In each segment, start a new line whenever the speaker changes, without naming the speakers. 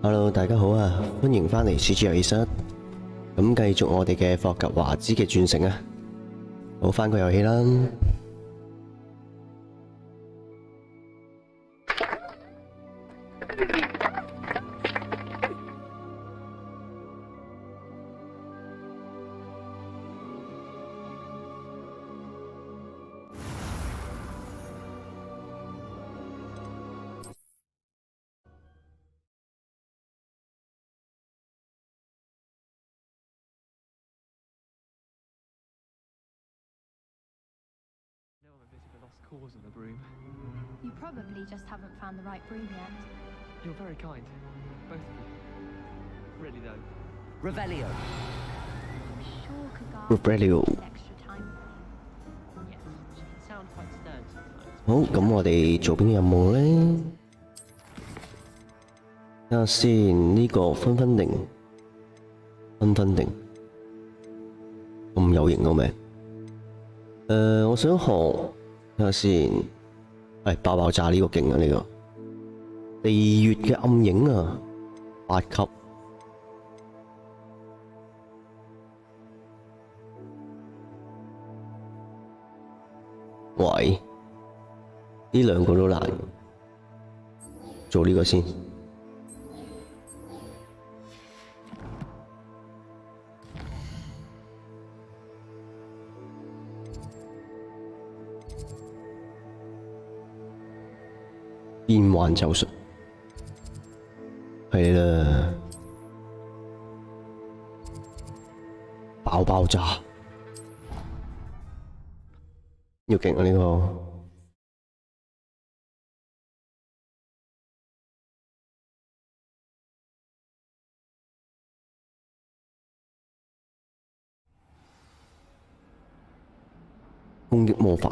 Hello， 大家好啊，歡迎翻嚟 C.g 遊戲室。咁繼續我哋嘅霍格華茲嘅傳承啊，好翻個遊戲啦。
Cause of the broom.
You probably just haven't found the right broom yet.
You're very kind, both of you. Really though.
Revelio.
I'm sure Kagar
Revelio.
needs extra time.
Yes, she can sound quite stern sometimes.
好，咁我哋做邊個任務咧？睇下先，呢個分定，咁有型個名。我想學。睇下先，爆炸呢個勁啊！呢個地月嘅暗影啊，8級。喂，呢兩個都難，做呢個先。變幻咒術係啦，爆炸，要勁啊呢個！攻擊魔法。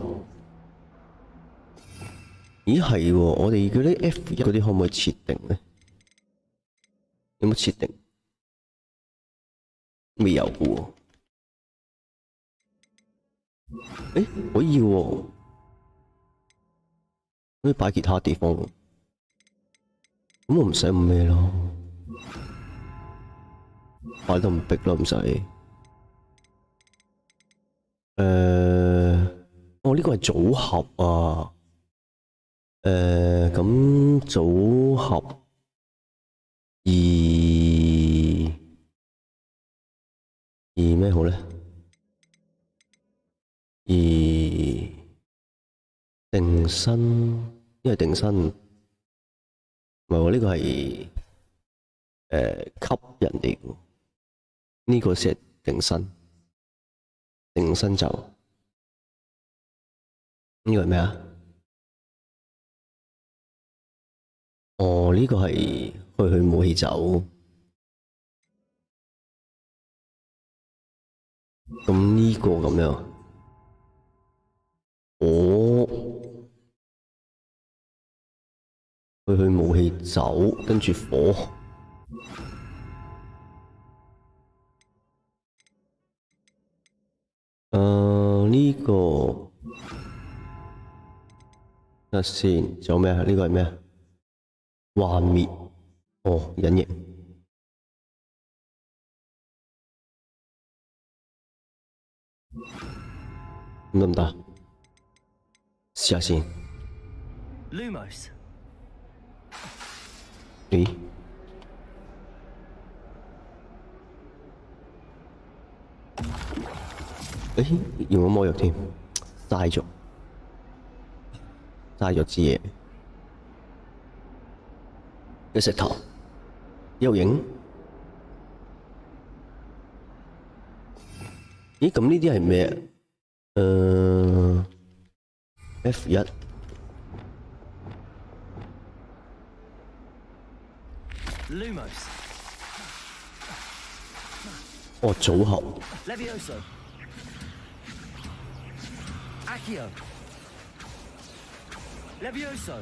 咦係喎，我哋嗰啲 F1嗰啲可唔可以設定咧？有冇設定？未有嘅喎。可以喎，可以擺其他地方喎。咁我唔使咁咩咯，擺得唔逼咯，唔使。呢個係組合啊。咁組合二咩好咧？二定身，因為定身唔係喎，呢個係吸人哋嘅，呢個先係定身，定身就呢個係咩啊？呢個係去武器走，咁呢個咁樣，去武器走，跟住火，呢個睇下先，仲有咩啊？呢個係咩啊？幻滅，隱形，咁得唔得？試下先。
Lumos。
咦？用咗魔藥添，嘥咗支嘢。嘅石頭，有影。咦？咁呢啲係咩啊？F1。
Lumos。
組合。
Levioso。Accio。Levioso。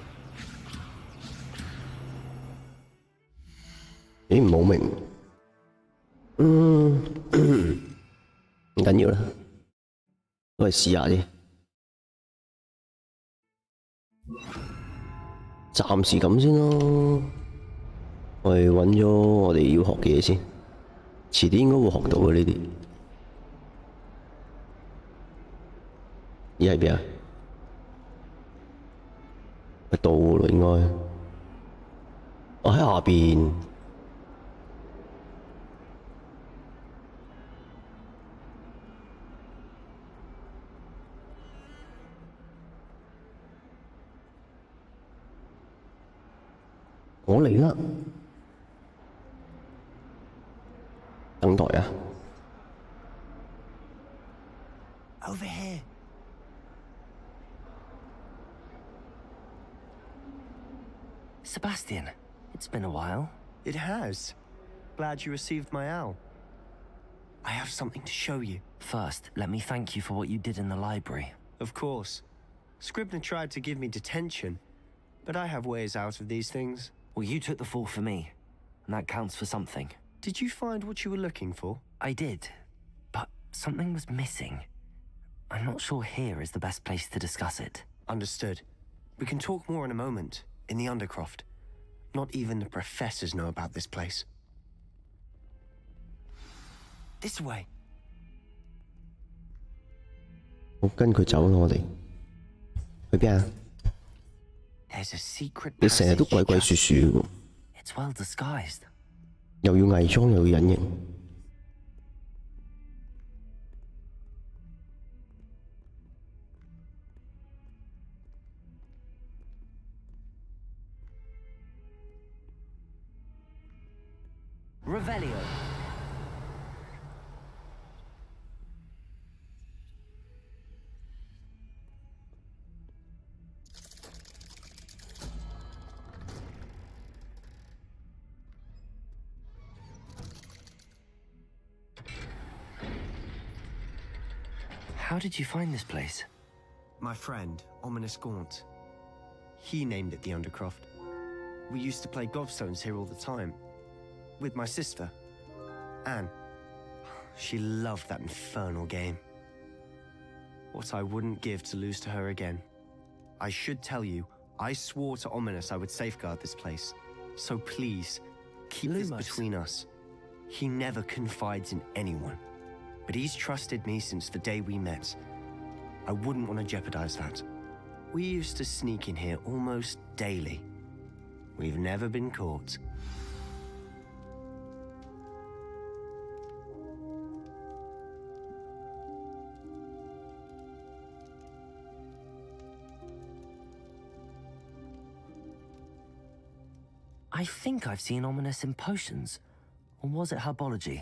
唔好明，唔緊要啦，都係試下啫。暫時咁先咯。我哋揾咗我哋要學嘅嘢先，遲啲應該會學到嘅呢啲。而喺邊啊？到咯應該。我喺下邊。我嚟啦！等待啊！
Over here. Sebastian, it's been a while.
It has. Glad you received my owl. I have something to show you.
First, let me thank you for what you did in the library.
Of course. Scribner tried to give me detention, but I have ways out of these things.
Well, you took the fall for me, and that counts for something.
Did you find what you were looking for?
I did, but something was missing. I'm not sure here is the best place to discuss it.
Understood. We can talk more in a moment, in the Undercroft. Not even the professors know about this place. This way.
好，跟佢走啦，我哋去邊啊？
There's a secret
你成日都鬼鬼祟祟嘅，
It's well disguised.
又要偽裝又要隱形。
Revelio. How did you find this place?
My friend, Ominous Gaunt. He named it the Undercroft. We used to play gobstones here all the time. With my sister, Anne. She loved that infernal game. What I wouldn't give to lose to her again. I should tell you, I swore to Ominous I would safeguard this place. So please, keep this
Lumos.
between us. He never confides in anyone. But he's trusted me since the day we met. I wouldn't want to jeopardize that. We used to sneak in here almost daily. We've never been caught.
I think I've seen Ominous in potions. Or was it herbology?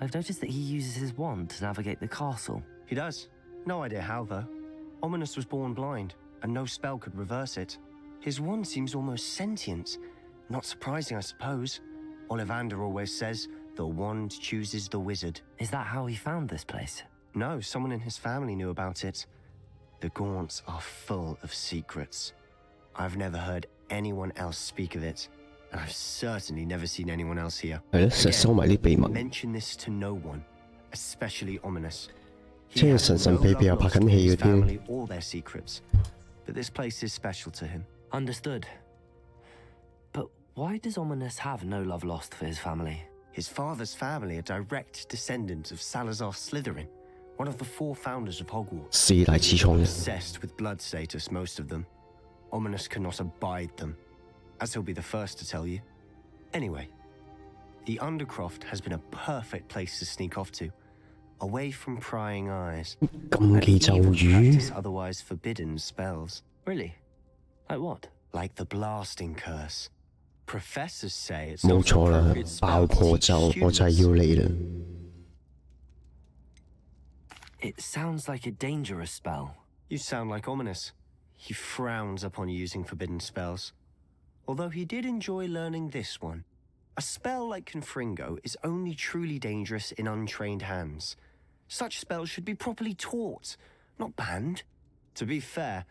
I've noticed that he uses his wand to navigate the castle.
He does. No idea how, though. Ominous was born blind, and no spell could reverse it. His wand seems almost sentient. Not surprising, I suppose. Ollivander always says, the wand chooses the wizard.
Is that how he found this place?
No, someone in his family knew about it. The Gaunts are full of secrets. I've never heard anyone else speak of it, and I've certainly never seen anyone else here.
係咯，成日收埋啲秘密。
Mention this to no one, especially Ominous.
即係神神秘秘又拍緊戲嗰啲。
family all their secrets, but this place is special to him.
Understood. But why does Ominous have no love lost for his family?
His father's family are direct descendants of Salazar Slytherin, one of the 4 founders of Hogwarts.
四大始創人。
Obsessed with blood status, most of them. Ominous cannot abide them, as he'll be the first to tell you. Anyway, the Undercroft has been a perfect place to sneak off to, away from prying eyes,
禁
and
忌咒
even
語。
practice otherwise forbidden spells,
Really? Like what?
like the blasting curse. Professors say it's
冇
not
錯
an
啦
appropriate，
爆
spell to
破
teach
咒我就係
students.
要你啦。
It sounds like a dangerous spell.
You sound like Ominous. He frowns upon using forbidden spells. Although he did enjoy learning this one. A spell like Confringo is only truly dangerous in untrained hands. Such spells should be properly taught, not banned. To be fair,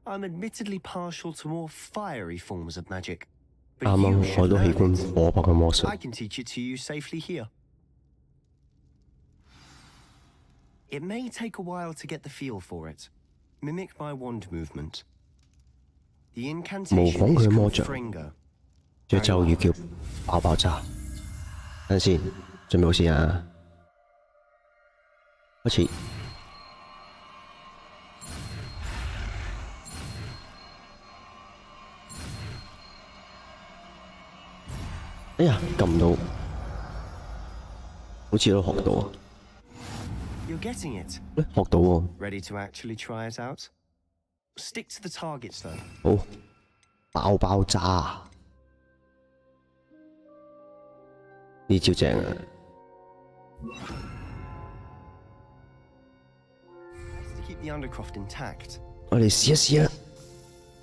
I'm admittedly partial to more fiery forms of magic. But
啱
you
啱我
should
都喜
learn
歡
it.
火爆嘅魔術
I。can teach it to you safely here. It may take a while to get the feel for it. Mimic my wand movement. The
模
incantation
仿佢
is
嘅魔杖，
Confringo.
嘅咒語叫爆炸。等陣先，準備好先啊！開始。哎呀，撳唔到，好似都學到啊！
You're getting it.
學到喎，
Ready to actually try it out? Stick to the targets though.
好，爆炸！呢招正啊！
Best to keep the Undercroft intact.
我哋試一試啊！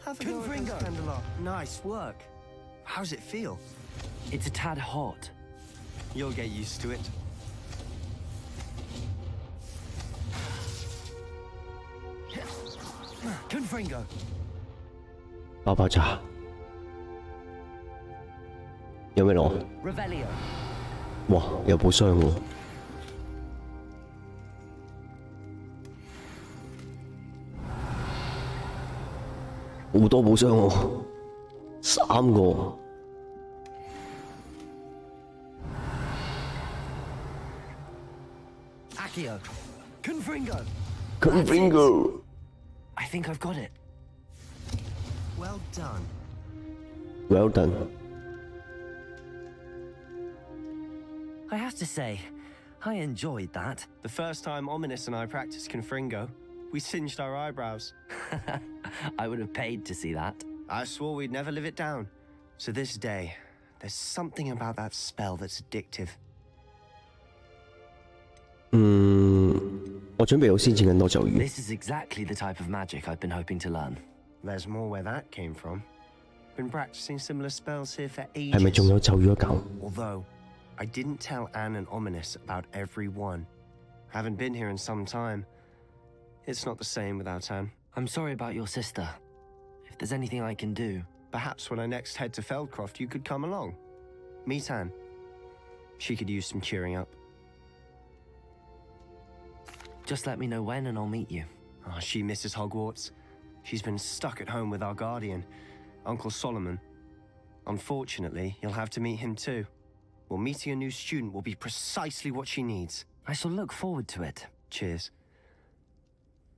Have a go at those Candelabra. Nice work. How's it feel?
It's a tad hot.
You'll get used to it. Confringo.
爆炸！有咩攞？
Revelio.
哇，有寶箱喎！好多寶箱喎，3個。
Accio. Confringo.
Confringo.
I think I've got it.
Well done.
Well done.
I have to say, I enjoyed that.
The first time Ominous and I practiced Confringo, we singed our eyebrows.
I would have paid to see that.
I swore we'd never live it down. To this day, there's something about that spell that's addictive.
我準備好先前更多咒語。
This is exactly the type of magic I've been hoping to learn.
There's more where that came from. Been practicing similar spells here for
係咪仲
ages.
有咒語一嚿？
Although, I didn't tell Anne and Ominous about every one. Haven't been here in some time. It's not the same without Anne.
I'm sorry about your sister. If there's anything I can do...
Perhaps when I next head to Feldcroft, you could come along. Meet Anne. She could use some cheering up.
Just let me know when and I'll meet you.
Oh, she misses Hogwarts. She's been stuck at home with our guardian, Uncle Solomon. Unfortunately, you'll have to meet him too. Well, meeting a new student will be precisely what she needs.
I shall look forward to it.
Cheers.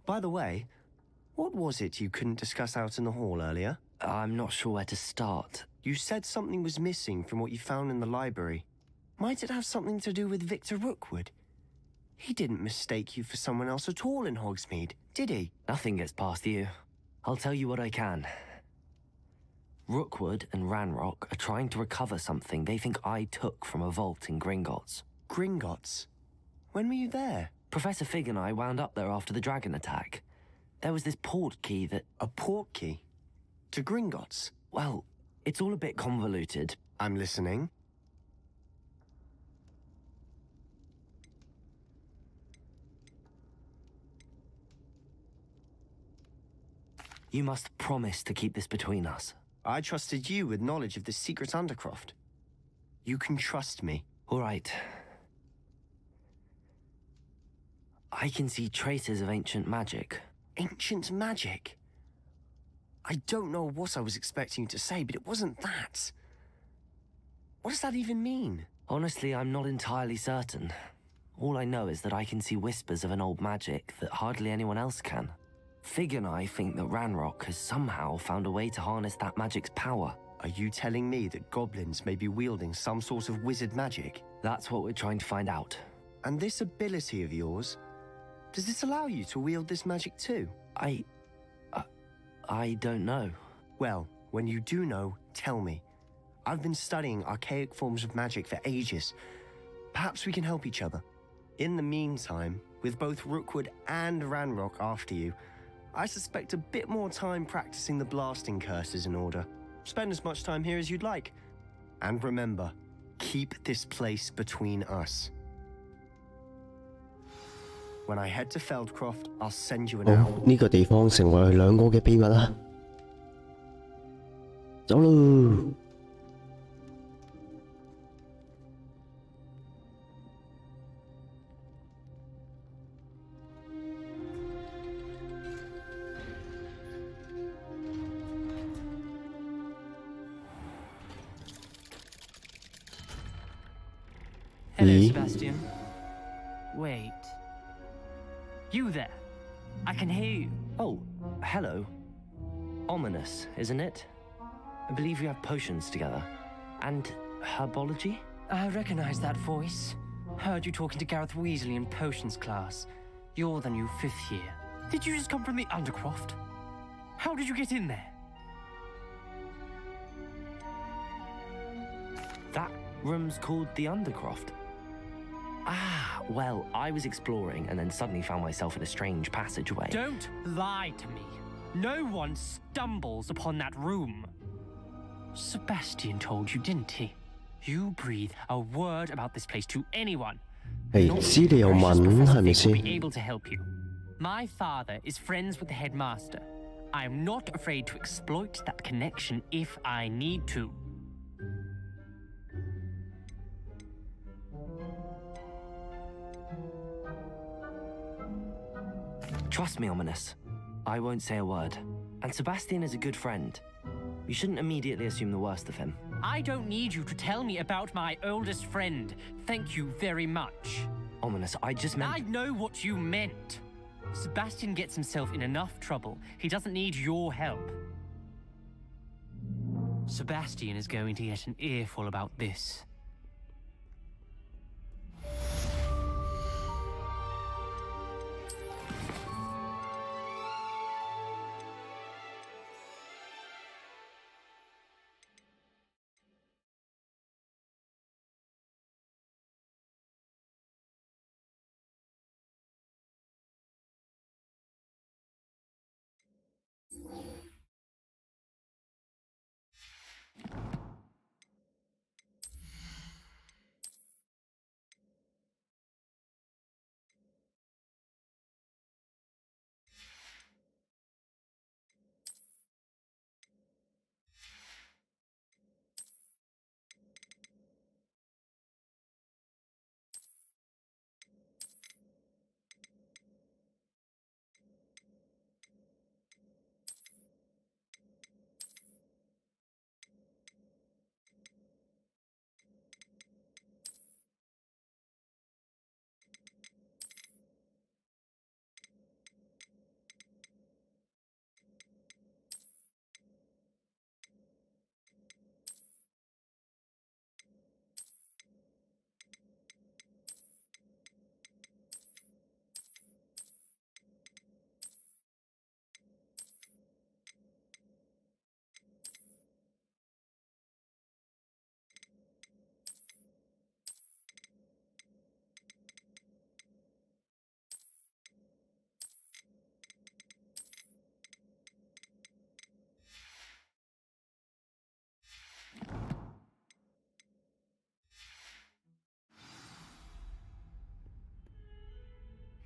By the way, what was it you couldn't discuss out in the hall earlier?
I'm not sure where to start.
You said something was missing from what you found in the library. Might it have something to do with Victor Rookwood? He didn't mistake you for someone else at all in Hogsmeade, did he?
Nothing gets past you. I'll tell you what I can. Rookwood and Ranrock are trying to recover something they think I took from a vault in Gringotts.
Gringotts? When were you there?
Professor Fig and I wound up there after the dragon attack. There was this port key that...
A port key? To Gringotts?
Well, it's all a bit convoluted.
I'm listening.
You must promise to keep this between us.
I trusted you with knowledge of the secret Undercroft. You can trust me.
All right. I can see traces of ancient magic.
Ancient magic? I don't know what I was expecting you to say, but it wasn't that. What does that even mean?
Honestly, I'm not entirely certain. All I know is that I can see whispers of an old magic that hardly anyone else can. Fig and I think that Ranrock has somehow found a way to harness that magic's power.
Are you telling me that goblins may be wielding some sort of wizard magic?
That's what we're trying to find out.
And this ability of yours, does this allow you to wield this magic too?
I don't know.
Well, when you do know, tell me. I've been studying archaic forms of magic for ages. Perhaps we can help each other. In the meantime, with both Rookwood and Ranrock after you, I suspect a bit more time practicing the blasting curse is in order. Spend as much time here as you'd like. And remember, keep this place between us. When I head to Feldcroft, I'll send you an
好，
owl.
呢個地方成為兩個嘅秘密啦。走咯！
Hello,
咦
Sebastian. Wait. You there? I can hear you.
Oh, hello. Ominous, isn't it? I believe we have potions together. And herbology?
I recognize that voice. Heard you talking to Gareth Weasley in potions class. You're the new 5th year. Did you just come from the Undercroft? How did you get in there?
That room's called the Undercroft. Ah, well, I was exploring and then suddenly found myself in a strange passageway.
Don't lie to me. No one stumbles upon that room. Sebastian told you, didn't he? You breathe a word about this place to anyone.
係資料有
Precious
文
Professor
係咪
Fig will
先？
be able to help you. My father is friends with the headmaster. I am not afraid to exploit that connection if I need to.
Trust me, Ominous. I won't say a word. And Sebastian is a good friend. You shouldn't immediately assume the worst of him.
I don't need you to tell me about my oldest friend. Thank you very much.
Ominous, I just meant...
I know what you meant. Sebastian gets himself in enough trouble. He doesn't need your help. Sebastian is going to get an earful about this.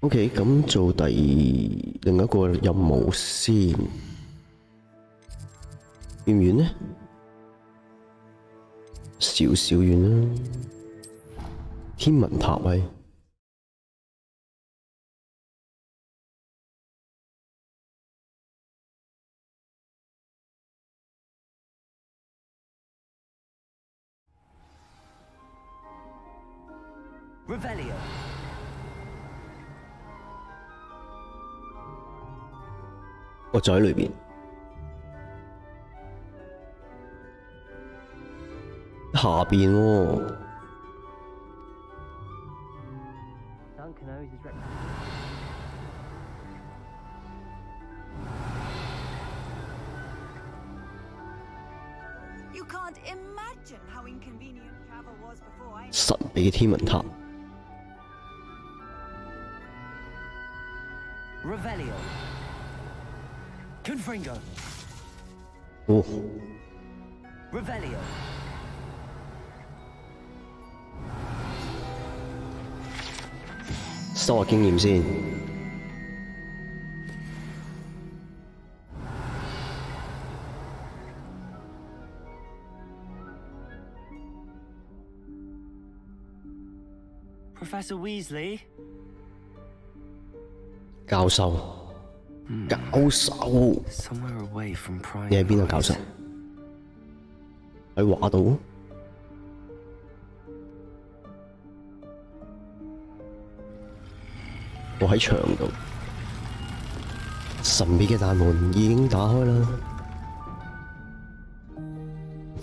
OK， 咁做另一個任務先，遠唔遠呢？少少遠啦，天文塔喂。
Revelio.
我就喺裏邊，下邊喎。
You can't imagine how inconvenient travel was before I
神秘嘅天文塔。
Revelio. Confringo.
哦，
Revelio.
收下經驗先。
Professor Weasley.
教授，教授，
Somewhere away from Prime.
你喺邊啊，教授？喺畫度。我喺牆度，神秘嘅大門已經打開啦，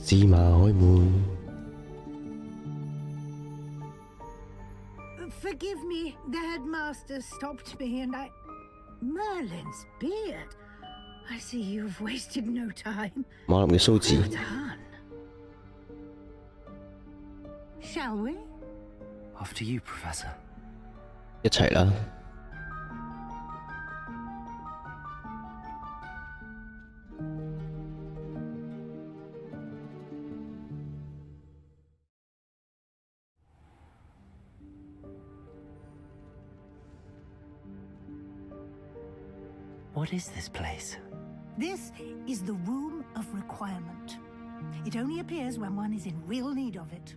芝麻開門。
Forgive me, the headmaster stopped me and Merlin's beard. I see you've wasted no time.
馬林嘅鬚子。
Well done. Shall we?
After you, Professor.
一齊啦。
What is this place?
This is the Room of Requirement. It only appears when one is in real need of it.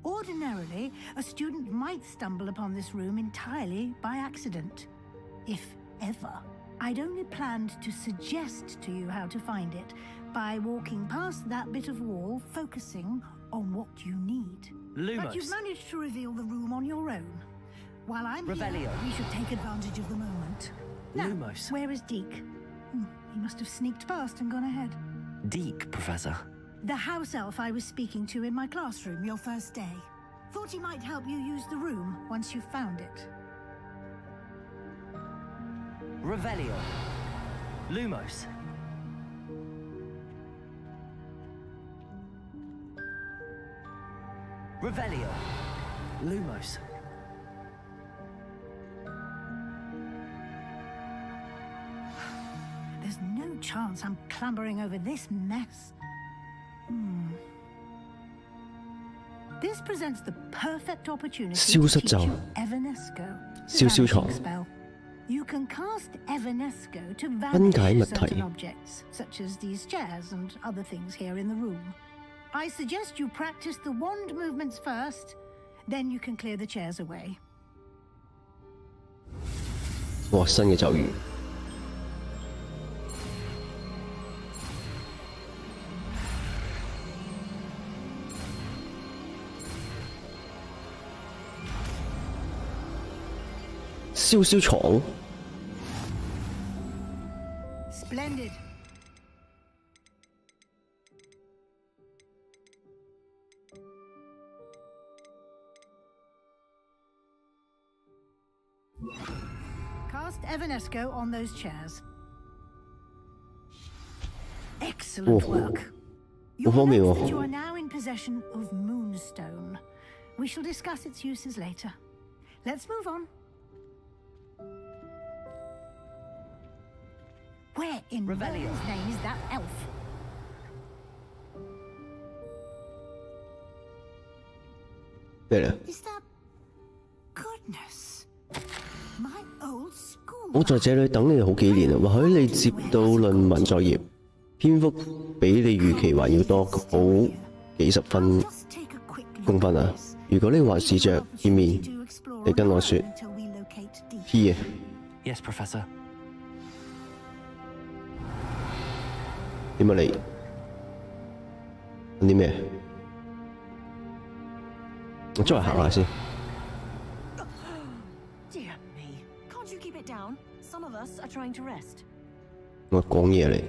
Ordinarily, a student might stumble upon this room entirely by accident, if ever. I'd only planned to suggest to you how to find it by walking past that bit of wall, focusing on what you need.
Lumos.
But you've managed to reveal the room on your own. While I'm
Revelio.
here, we should take advantage of the moment. Now,
Lumos.
where is Deke? He must have sneaked past and gone ahead.
Deke, Professor.
The house elf I was speaking to in my classroom your first day. Thought he might help you use the room once you found it.
Revelio. Lumos. Revelio. Lumos.
There's no chance I'm clambering over this mess. This presents the perfect opportunity to
消失
teach
咒
you Evanesco, the
消消
vanishing
床
spell. You can cast Evanesco to
分解
vanish
物
certain
體
objects, such as these chairs and other things here in the room. I suggest you practice the wand movements first, then you can clear the chairs away.
哇，新嘅咒語。燒燒床。
Splendid. Cast Evanesco on those chairs. Excellent
Oh.
work. You'll
方便
note
喎
that you are now in possession of Moonstone. We shall discuss its uses later. Let's move on. Where in
Revelio.
Merlin's name is that elf? Is that goodness? My old school.
我在這裡等你好幾年啦，或許你接到論文作業，篇幅比你預期還要多好幾十分
Just take a quick look
公分
at
啊
this.！
如果你還試着見面，
To explore
你跟我
around
說
until we locate Deke.
P 嘅
Yes, Professor.
點啊你？揾啲咩？我周圍行下先。
Dear me. Can't you keep it down? Some of us are trying to rest.
我講嘢嚟。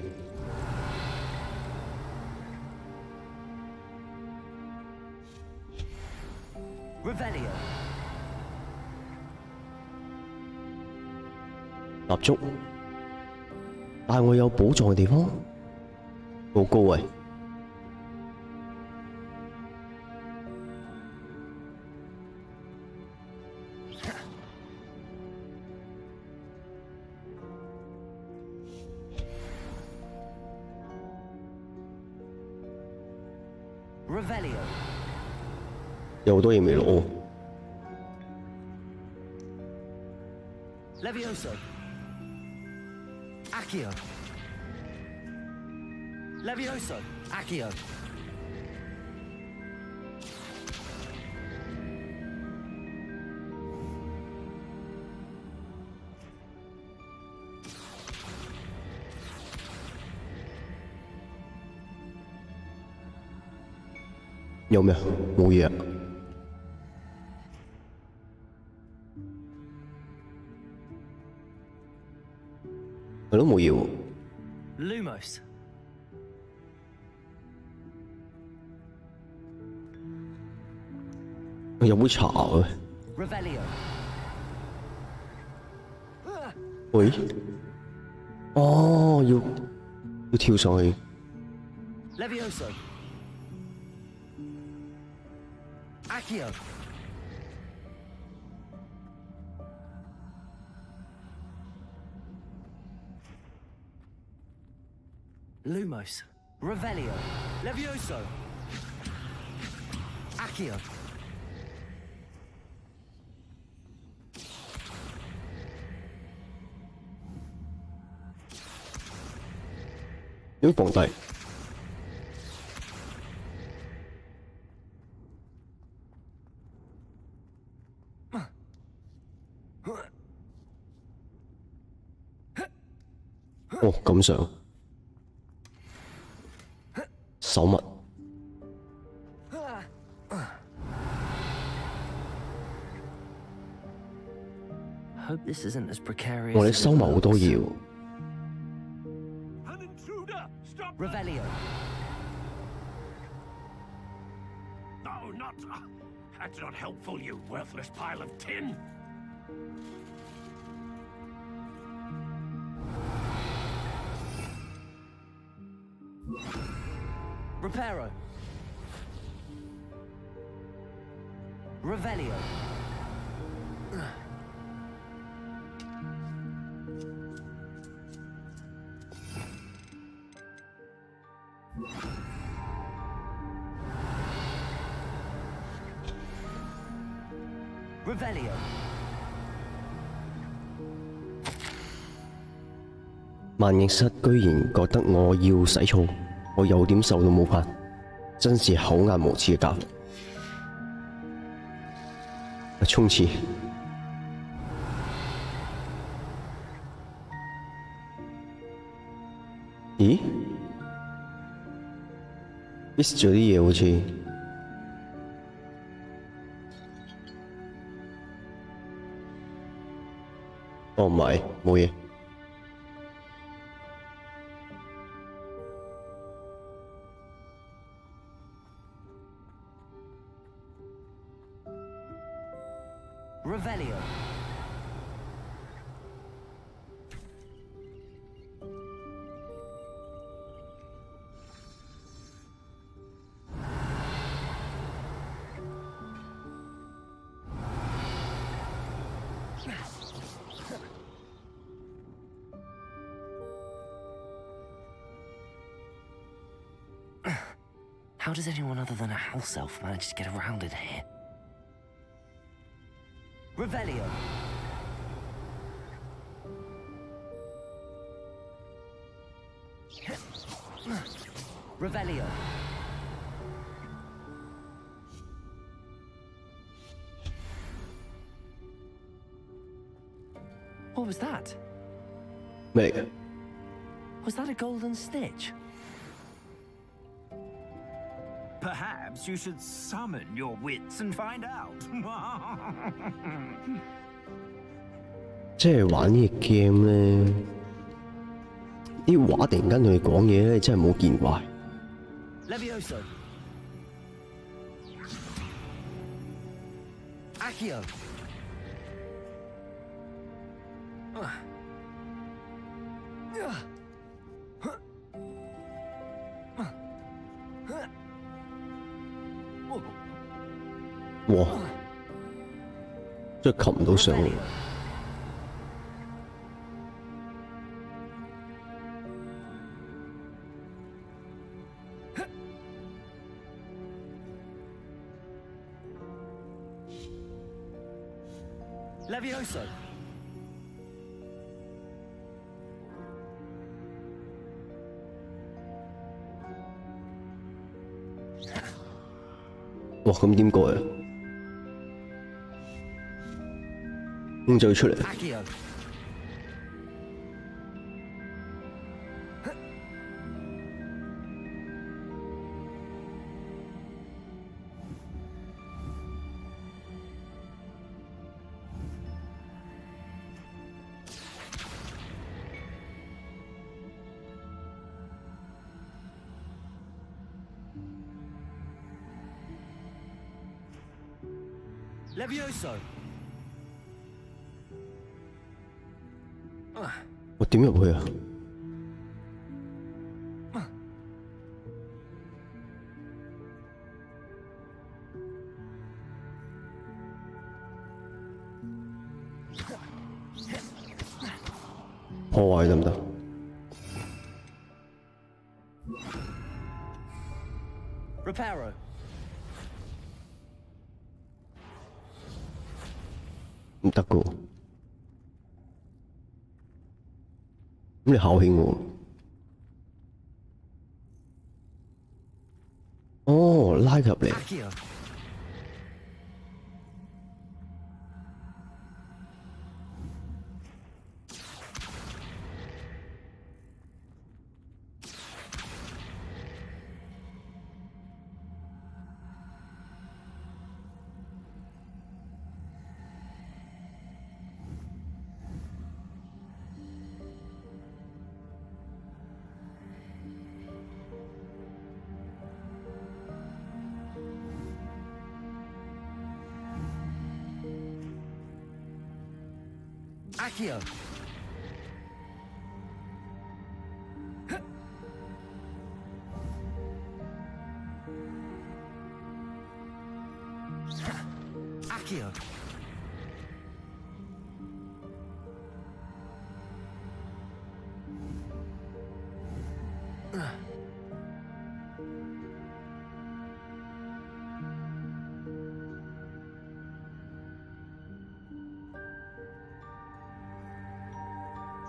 Revelio.
蠟燭，但係我有寶藏嘅地方，好高位。
Revelio.
有好多嘢未攞。
Levioso. Accio. Levioso. Accio.
「有咩啊？冇嘢啊。係咯，冇嘢喎。
Lumos.
有杯茶嘅。
Revelio.
喂？哦，要跳上去。
Levioso. Accio. Lumos. Revelio. Levioso. Accio.
點放低？哦，咁上手物。
Hope this isn't as precarious.
我哋收埋好多嘢喎。
An intruder! Stop!
Revelio.
No, not. That's not helpful, you worthless pile of tin!
Reparo. Revelio. Revelio.
萬應室居然覺得我要洗澡，我有點受到冒犯，真是厚顏無恥嘅家伙。衝刺！咦 ？miss 咗啲嘢好似。哦，唔係，冇嘢。
Revelio. How does anyone other than a house elf manage to get around it here? Revelio. Revelio. What was that?
咩嚟嘅？
Was that a golden stitch?
Perhaps you should summon your wits and find out.
即係玩呢個 game 咧，啲畫突然間同你講嘢咧，真係冇見怪。
Levioso. Accio. Whoa.
哇！真係擒唔到上嚟。
Levioso.
「哇！咁點過啊？咁就要出嚟。
Accio. Levioso.
我點入去啊？破壞得唔得？Reparo. 唔得噶喎，咁你考起我？哦，拉佢入嚟。
Accio. Accio. Accio.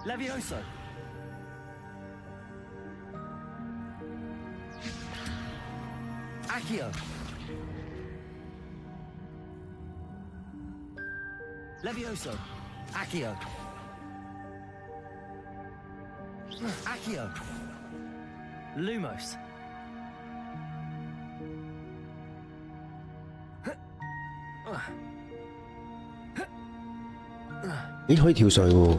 Levioso. Accio. Levioso. Accio. Accio. Lumos.
咦，可以跳上去喎！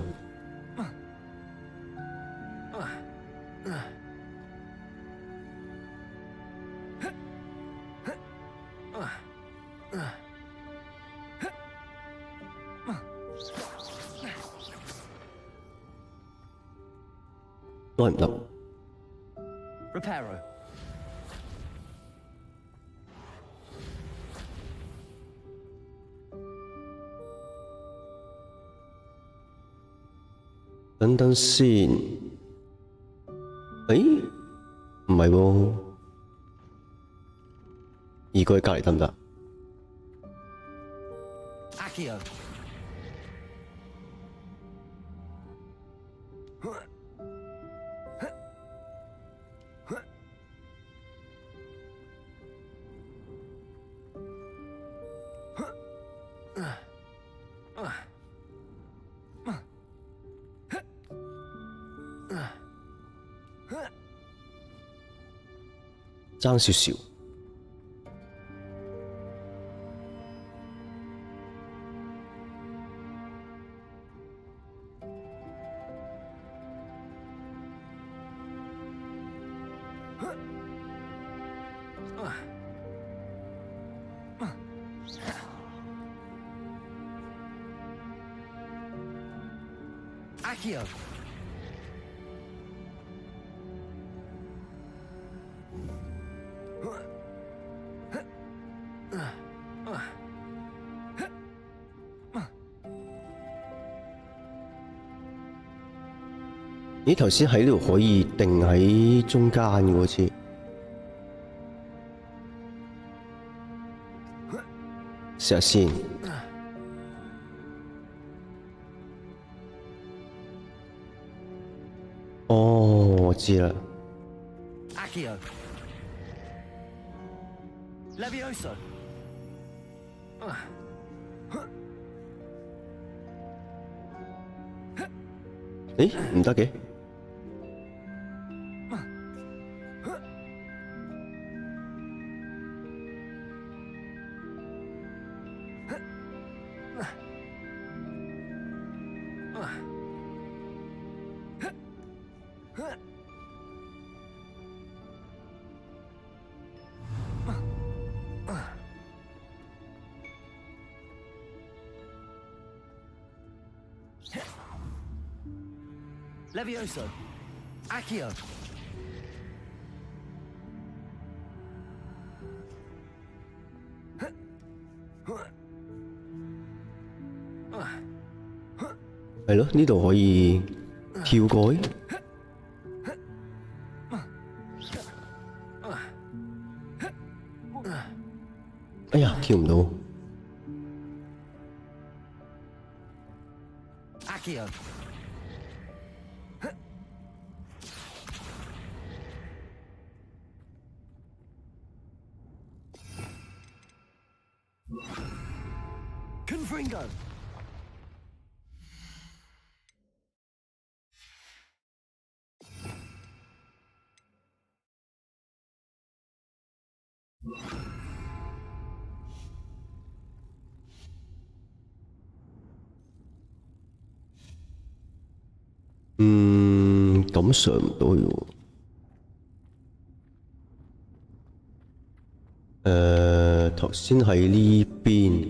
都係唔得。
Reparo.
等等先，誒，唔係喎，移過去隔離得唔得？
Accio.
爭少少。
Accio.
咦，頭先喺呢度可以定喺中間嘅好似。試下先。哦，我知啦。
Accio. Levioso.
誒，唔得嘅。
Levioso. Accio.
係咯，呢度可以跳過去。哎呀，跳唔到。
Accio. Confringo.
嗯，咁上唔到嘅喎。頭先喺呢邊。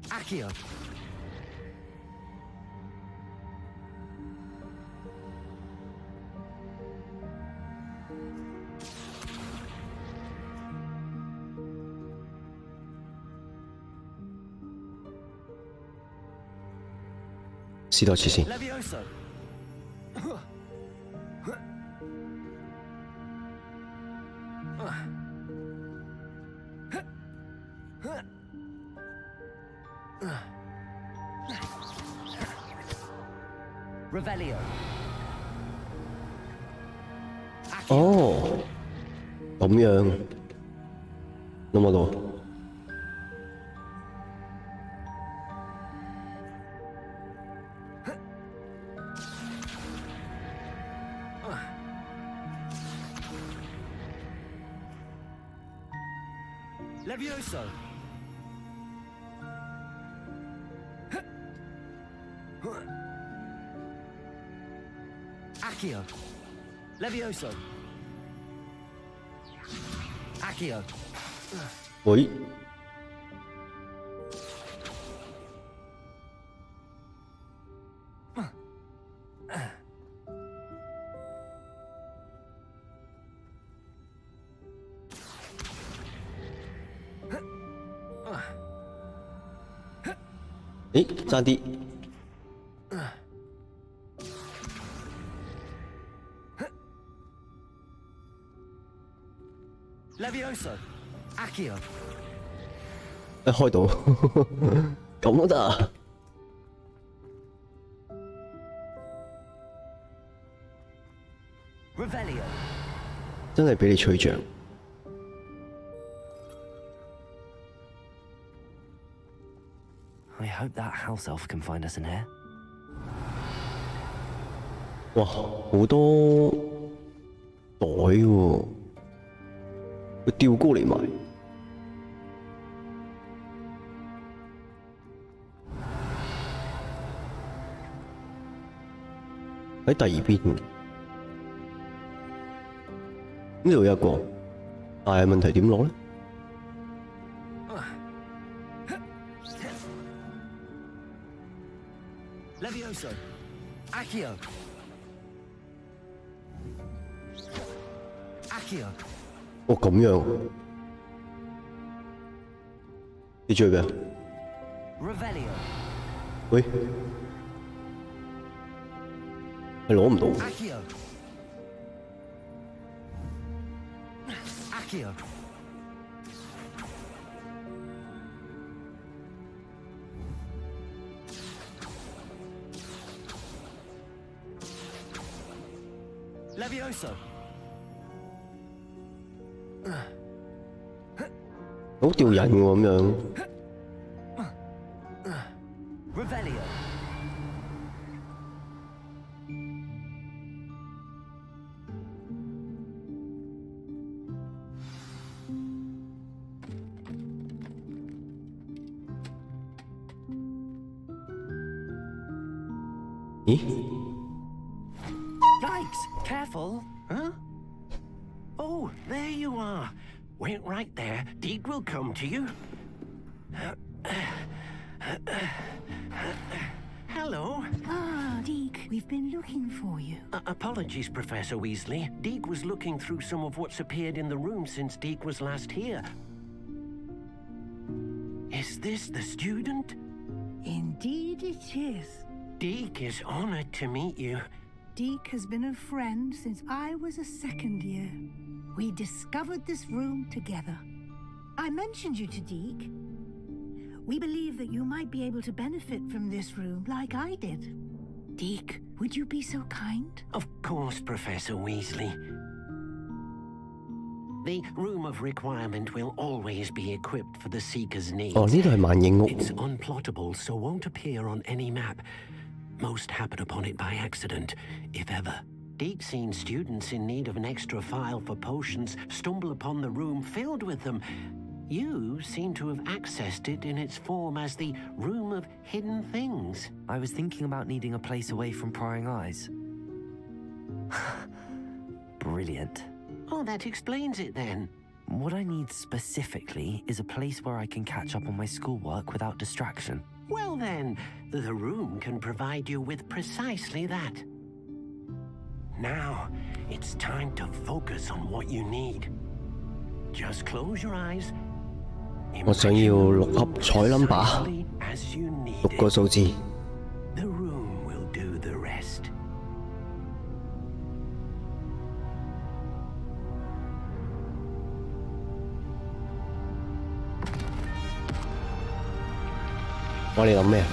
Accio.
試多次先。
Levioso. Revelio.
哦，咁樣諗唔到。
Levioso. Accio. Levioso. Accio.
喂，誒，爭啲。
Levioso. Accio.
開到，咁都得啊！Revelio. 真係俾你吹脹。
I hope that house elf can find us in here.
哇，好多袋喎，佢吊高嚟賣。喺第二邊，呢度有一個，但係問題點攞呢？Levioso.
Accio. Accio.
哦，咁樣，你追邊啊？
Revelio.
喂，係攞唔到。
Accio. Accio. Levioso.
好吊人喎咁樣。
Revelio.
咦？
Yikes! Careful! Huh?
Oh, there you are. Wait right there. Deek will come to you. Hello.
Ah, Deke, we've been looking for you.
Apologies, Professor Weasley. Deek was looking through some of what's appeared in the room since Deek was last here. Is this the student?
Indeed it is.
Deek is honored to meet you.
Deke has been a friend since I was a second year. We discovered this room together. I mentioned you to Deke. We believe that you might be able to benefit from this room like I did. Deke, would you be so kind?
Of course, Professor Weasley. The Room of Requirement will always be equipped for the Seeker's needs.
哦，呢度係萬應屋。
It's unplottable, so won't appear on any map. Most happen upon it by accident, if ever. Deep-seen students in need of an extra file for potions stumble upon the room filled with them. You seem to have accessed it in its form as the Room of Hidden Things.
I was thinking about needing a place away from prying eyes. Brilliant.
Oh, that explains it then.
What I need specifically is a place where I can catch up on my schoolwork without distraction.
Well then, the room can provide you with precisely that. Now, it's time to focus on what you need. Just close your eyes.
我想要6盒彩 number，
As you need
6個數字。
The room will do the rest.
我哋諗咩啊？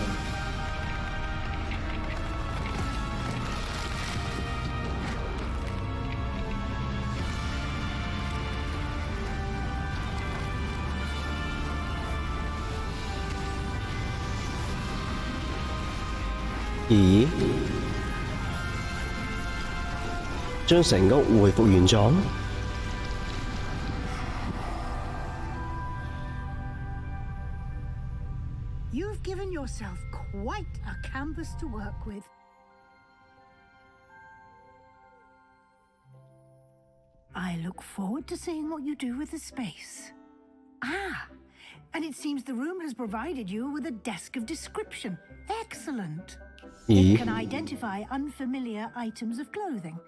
咦？將成屋回復原狀？
You've given yourself quite a canvas to work with. I look forward to seeing what you do with the space. Ah, and it seems the room has provided you with a desk of description. Excellent. It can identify unfamiliar items of clothing.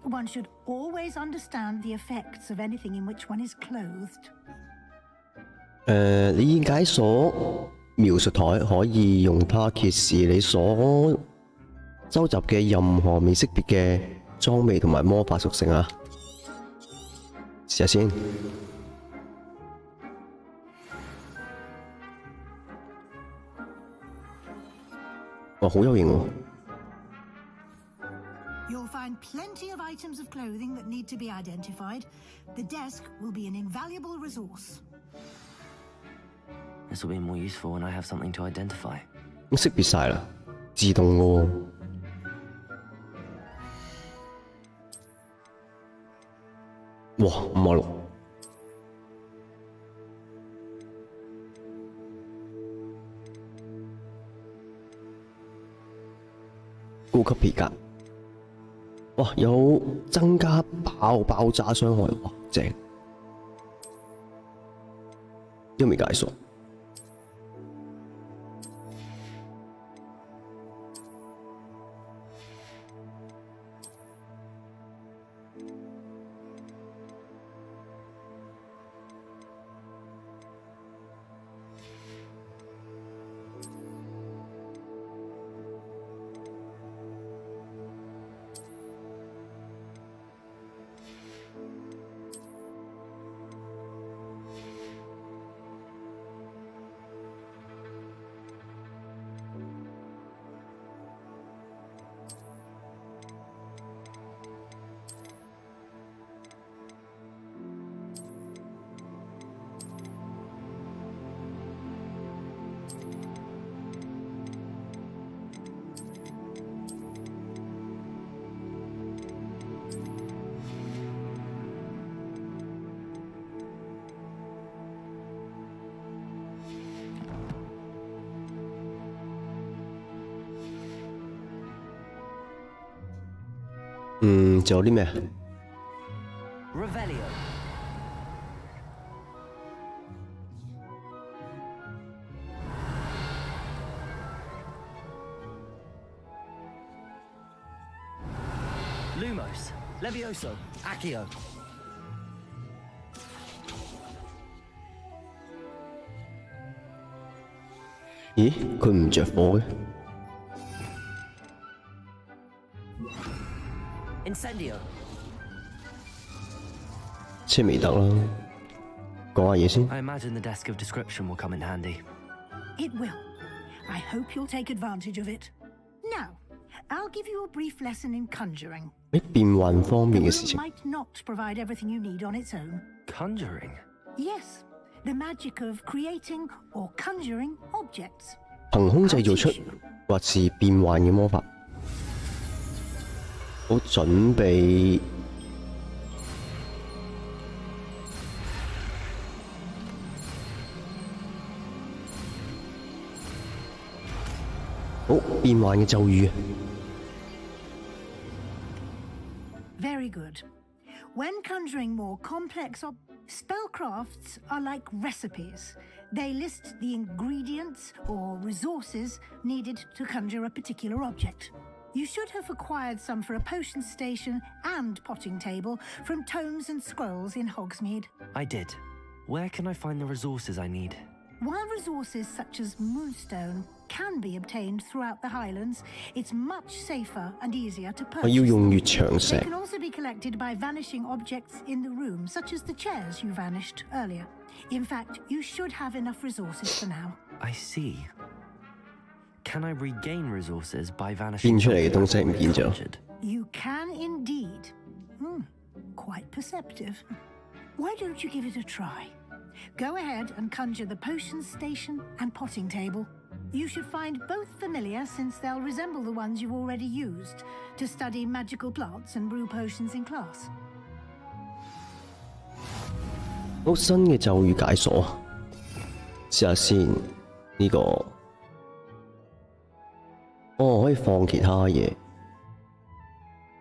One should always understand the effects of anything in which one is clothed.
你解鎖描述台可以用它揭示你所收集嘅任何未識別嘅裝備同埋魔法屬性啊！試下先。哇，好有型喎！
You'll find plenty of items of clothing that need to be identified. The desk will be an invaluable resource.
This will be more useful when I have something to identify.
識別晒啦，自動嘅喎。哇，56。高級皮革。哇，有增加爆炸傷害，哇，正！呢個未解鎖。仲有啲咩？
Revelio. Lumos. Levioso. Accio.
咦，佢唔着火嘅？
Incendio.
車未得啦，講下嘢先。
I imagine the desk of description will come in handy.
It will. I hope you'll take advantage of it. Now, I'll give you a brief lesson in conjuring.
喺變幻方
The
面嘅事
room
情，
might not provide everything you need on its own.
Conjuring?
Yes, the magic of creating or conjuring objects.
憑空製造出或是變幻嘅魔法。好，準備。好，變幻嘅咒語。
Very good. When conjuring more complex spellcrafts are like recipes. They list the ingredients or resources needed to conjure a particular object. You should have acquired some for a potion station and potting table from tomes and scrolls in Hogsmeade.
I did. Where can I find the resources I need?
While resources such as moonstone can be obtained throughout the Highlands, it's much safer and easier to
我要
purchase.
用月長石
They。can also be collected by vanishing objects in the room, such as the chairs you vanished earlier. In fact, you should have enough resources for now.
I see. Can I regain resources by vanishing
變出嚟嘅東西唔見咗。
conjured?
You can indeed. Quite perceptive. Why don't you give it a try? Go ahead and conjure the potion station and potting table. You should find both familiar since they'll resemble the ones you've already used to study magical plants and brew potions in class.
好，新嘅咒語解鎖，試下先。呢、個，可以放其他嘢，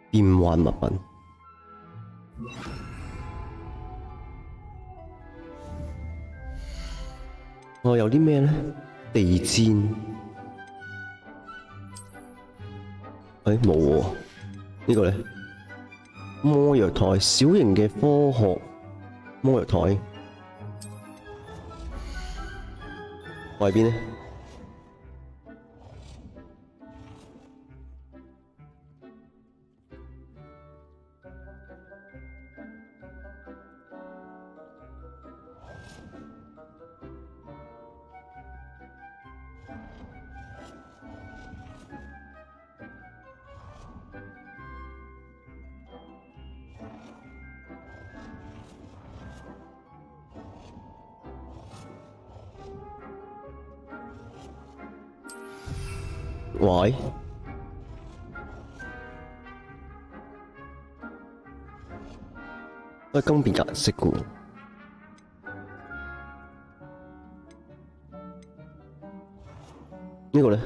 變幻物品。有啲咩呢？地氈。冇喎。呢個呢？魔藥台，小型嘅科學魔藥台。外邊呢？喂，更變顏色嘅喎。呢個呢？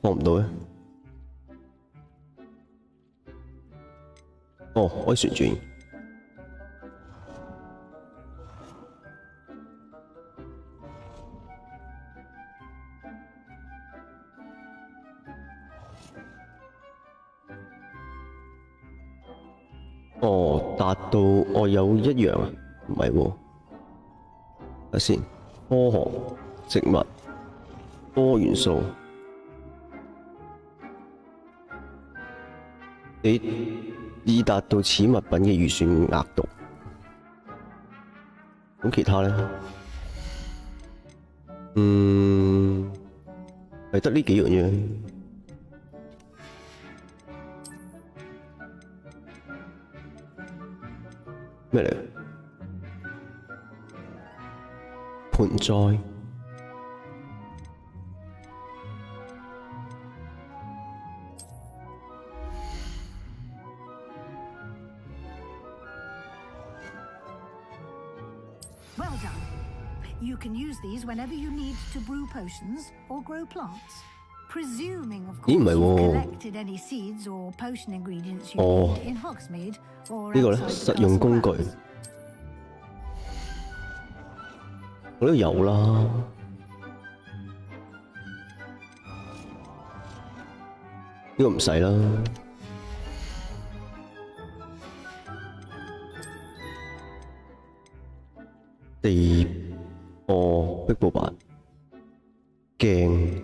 放唔到嘅。可以旋轉。達到有一樣啊？唔係喎，睇先，科學植物多元素。你已達到此物品嘅預算額度。咁其他呢？係得呢幾樣嘢。咩嚟？盆栽。
Well done. You can use these whenever you need to brew potions or grow plants. Presuming, of course,
咦唔係
you've
喎
collected any seeds or potion ingredients you
哦
need in Hogsmeade or
呢個呢
outside the
實用
castle
工具，
grounds.
我呢度有啦。呢個唔使啦。壁布板、鏡。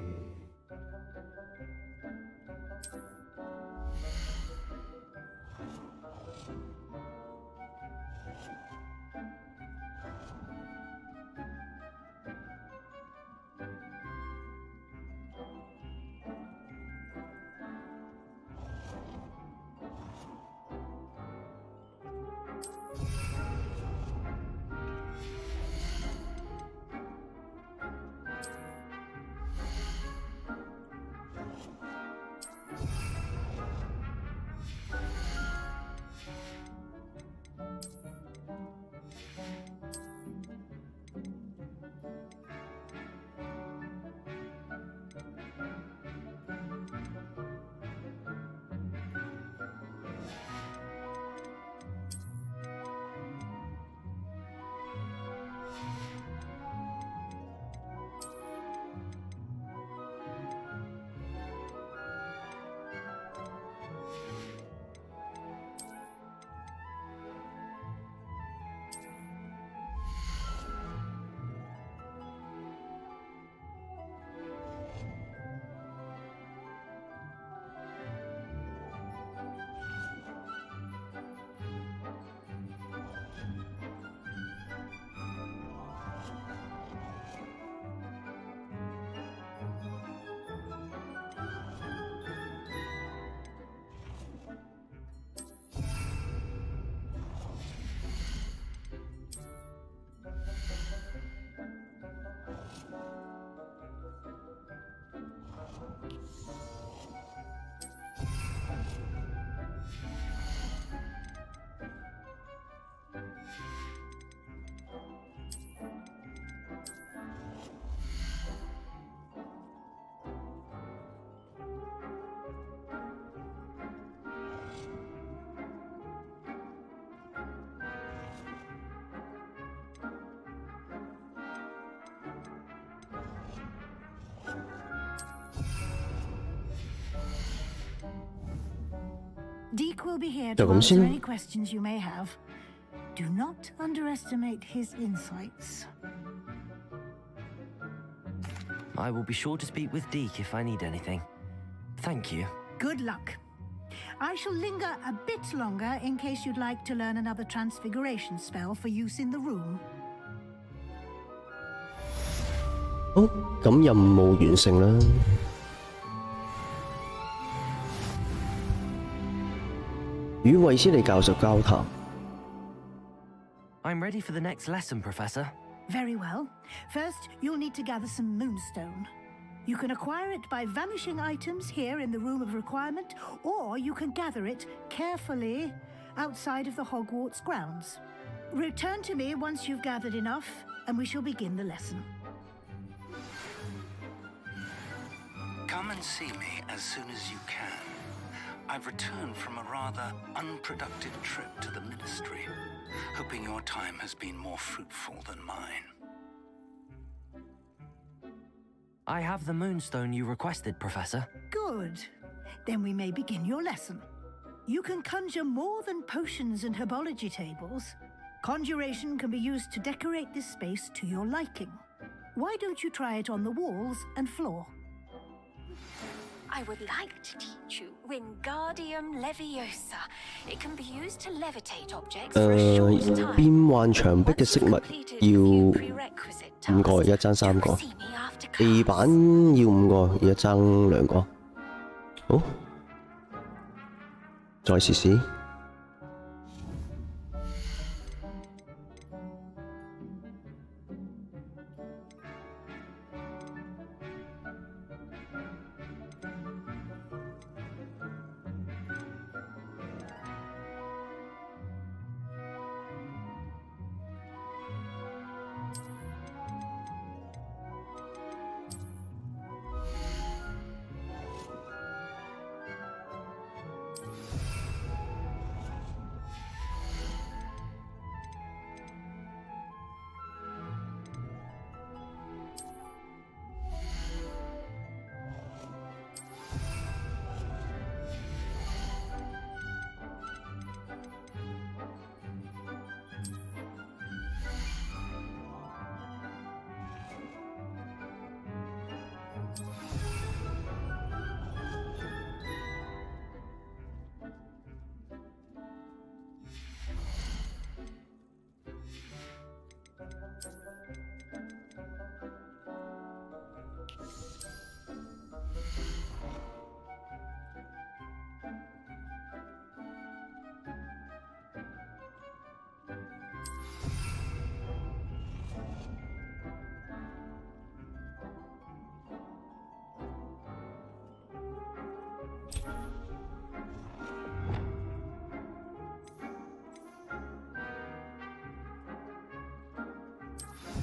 Deke will be here
就
to
咁
answer
先啦。
any questions you may have. Do not underestimate his insights.
I will be sure to speak with Deke if I need anything. Thank you.
Good luck. I shall linger a bit longer in case you'd like to learn another transfiguration spell for use in the room.
好，咁任務完成啦。與衛斯理教授交談。
I'm ready for the next lesson, Professor.
Very well. First, you'll need to gather some moonstone. You can acquire it by vanishing items here in the Room of Requirement, or you can gather it carefully outside of the Hogwarts grounds. Return to me once you've gathered enough, and we shall begin the lesson.
Come and see me as soon as you can. I've returned from a rather unproductive trip to the Ministry, hoping your time has been more fruitful than mine.
I have the moonstone you requested, Professor.
Good. Then we may begin your lesson. You can conjure more than potions and herbology tables. Conjuration can be used to decorate this space to your liking. Why don't you try it on the walls and floor?
I would like to teach you Wingardium Leviosa. It can be used to levitate objects for a short time.
變幻牆壁嘅飾物要5個，而家爭3個。地板要5個，而家爭2個。好，再試試。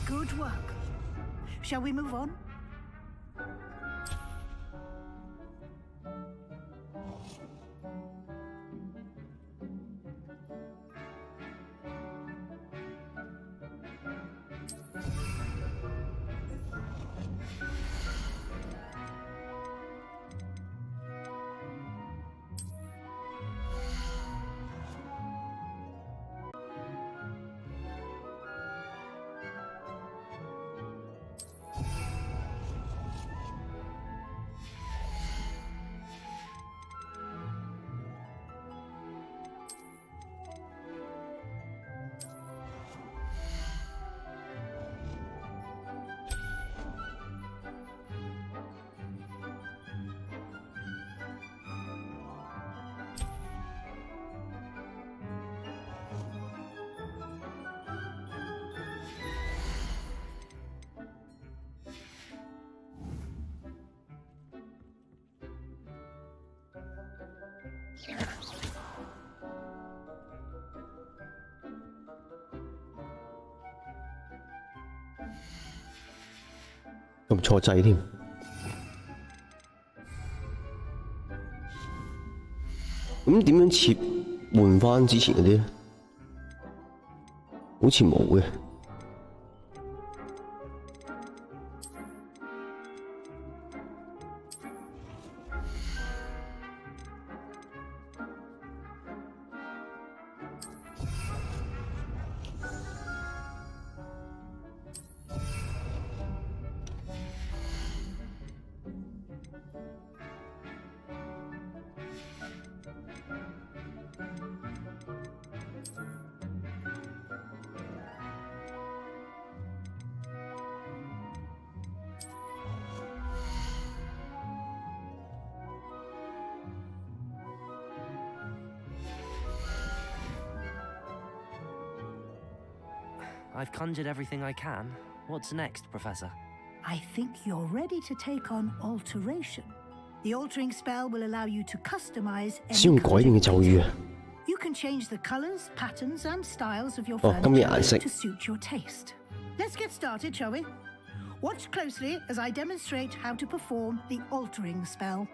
Good work. Shall we move on?
撳錯掣添。咁點樣切換翻之前嗰啲咧？好似冇嘅。
I've conjured everything I can. What's next, Professor?
I think you're ready to take on alteration. The altering spell will allow you to customize
使用改變嘅咒語啊！
You can change the colors, patterns, and styles of your
今日顏色
furniture to suit your taste. Let's get started, shall we? Watch closely as I demonstrate how to perform the altering spell.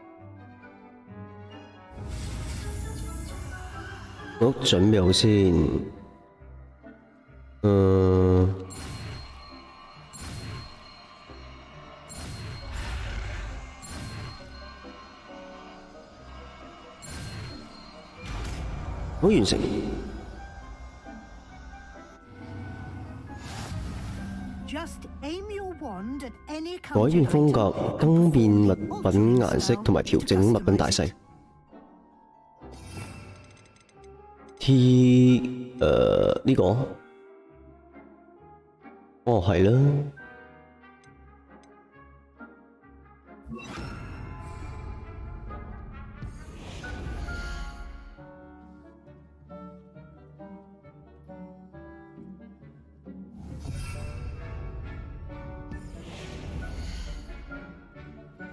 好，準備好先。好，完成。
Just aim your wand at any
改變風格，更變物品顏色同埋調整物品大細。T 呢個，哦係啦。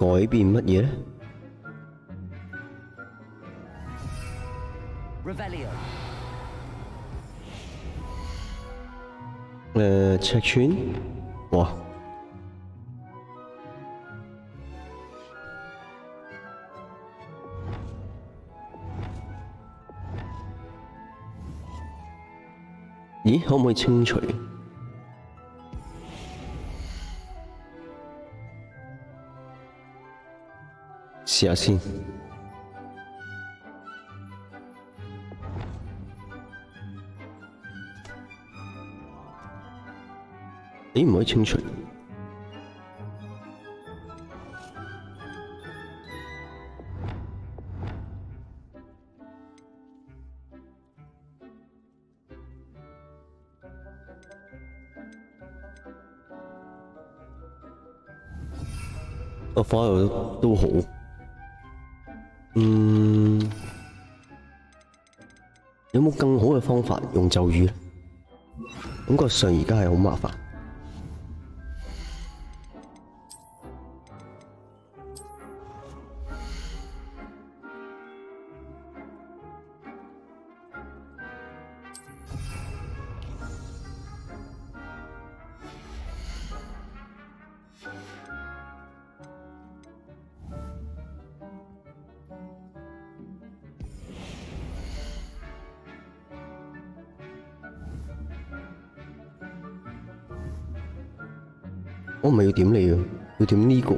改變乜嘢呢？
Revelio.
尺寸，哇！咦，可唔可以清除？試下先。咦，唔可以清除。個 file 都好。有冇更好嘅方法用咒語呢？感覺上而家係好麻煩。我唔係要點你啊，要點呢個。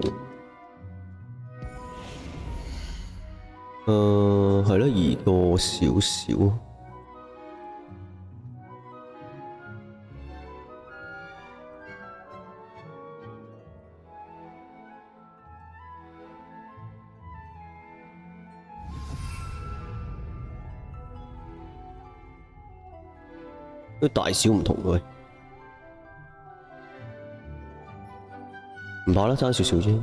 係啦，移過少少。啲大小唔同嘅。唔怕啦，爭少少啫。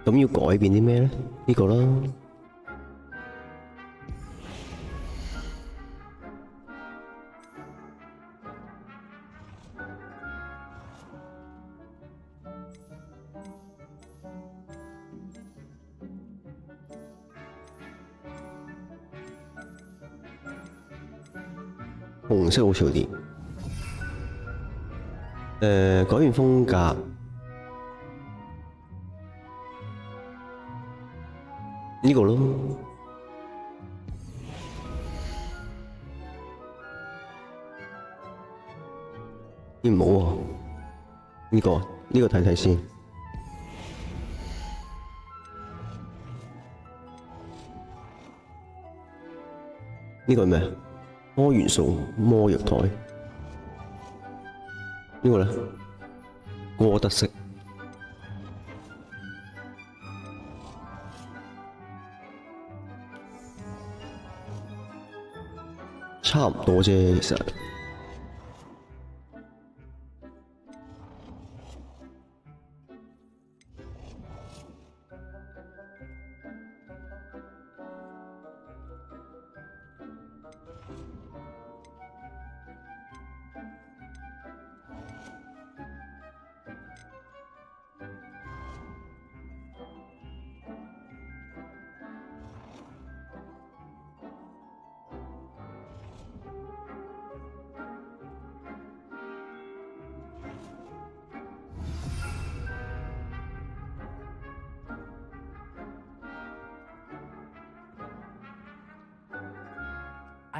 咁要改變啲咩呢？呢個啦。紅色好似好啲。改變風格。呢個咯，呢唔好喎，呢個睇睇先。呢個係咩？多元素魔藥台。呢個咧，過得色。差唔多啫，其實。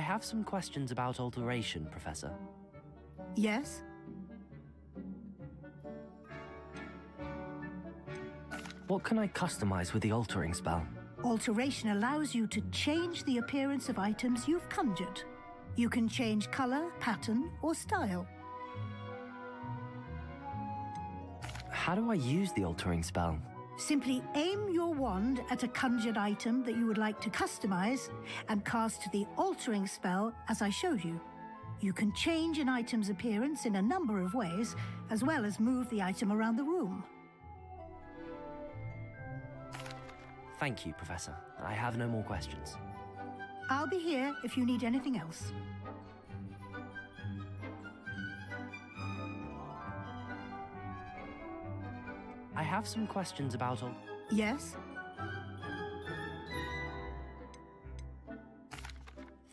have some questions about alteration, Professor.
Yes?
What can I customize with the altering spell?
Alteration allows you to change the appearance of items you've conjured. You can change color, pattern, or style.
How do I use the altering spell?
Simply aim your wand at a conjured item that you would like to customize and cast the altering spell as I showed you. You can change an item's appearance in a number of ways, as well as move the item around the room.
Thank you, Professor. I have no more questions.
I'll be here if you need anything else.
I have some questions about
Yes?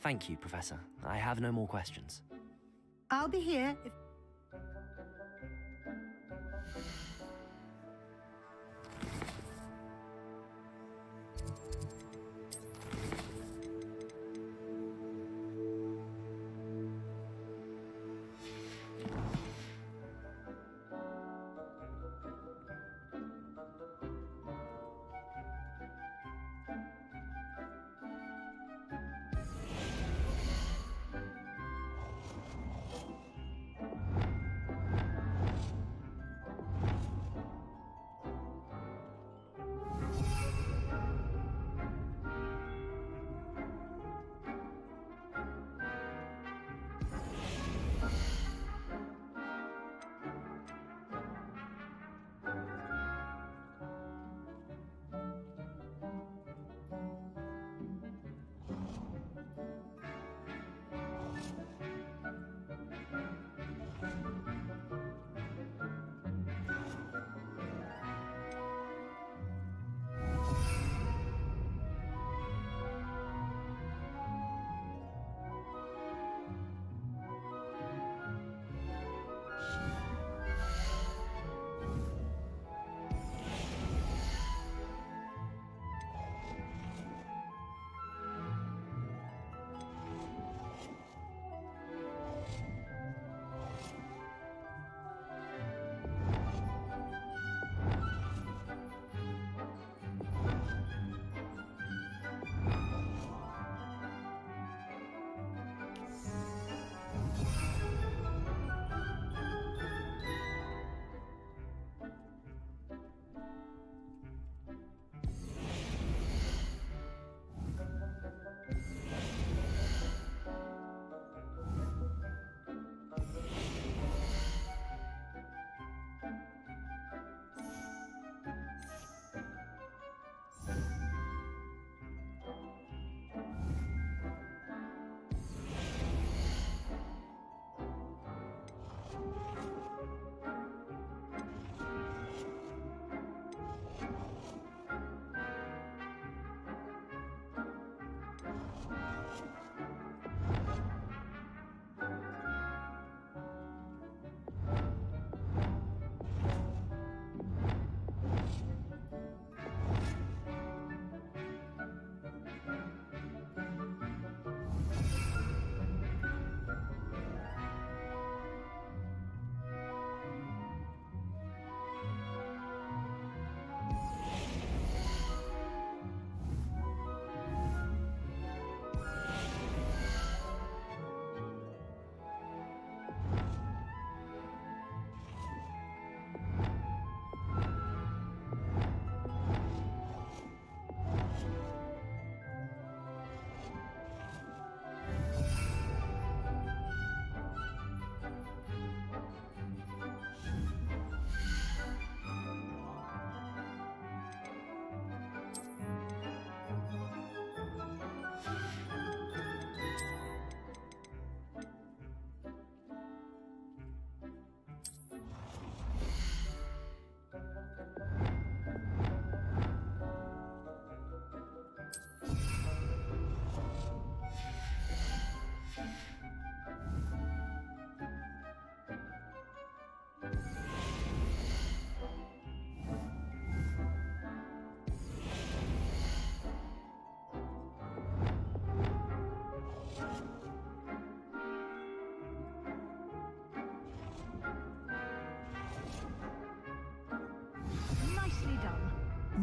Thank you, Professor. I have no more questions.
I'll be here if...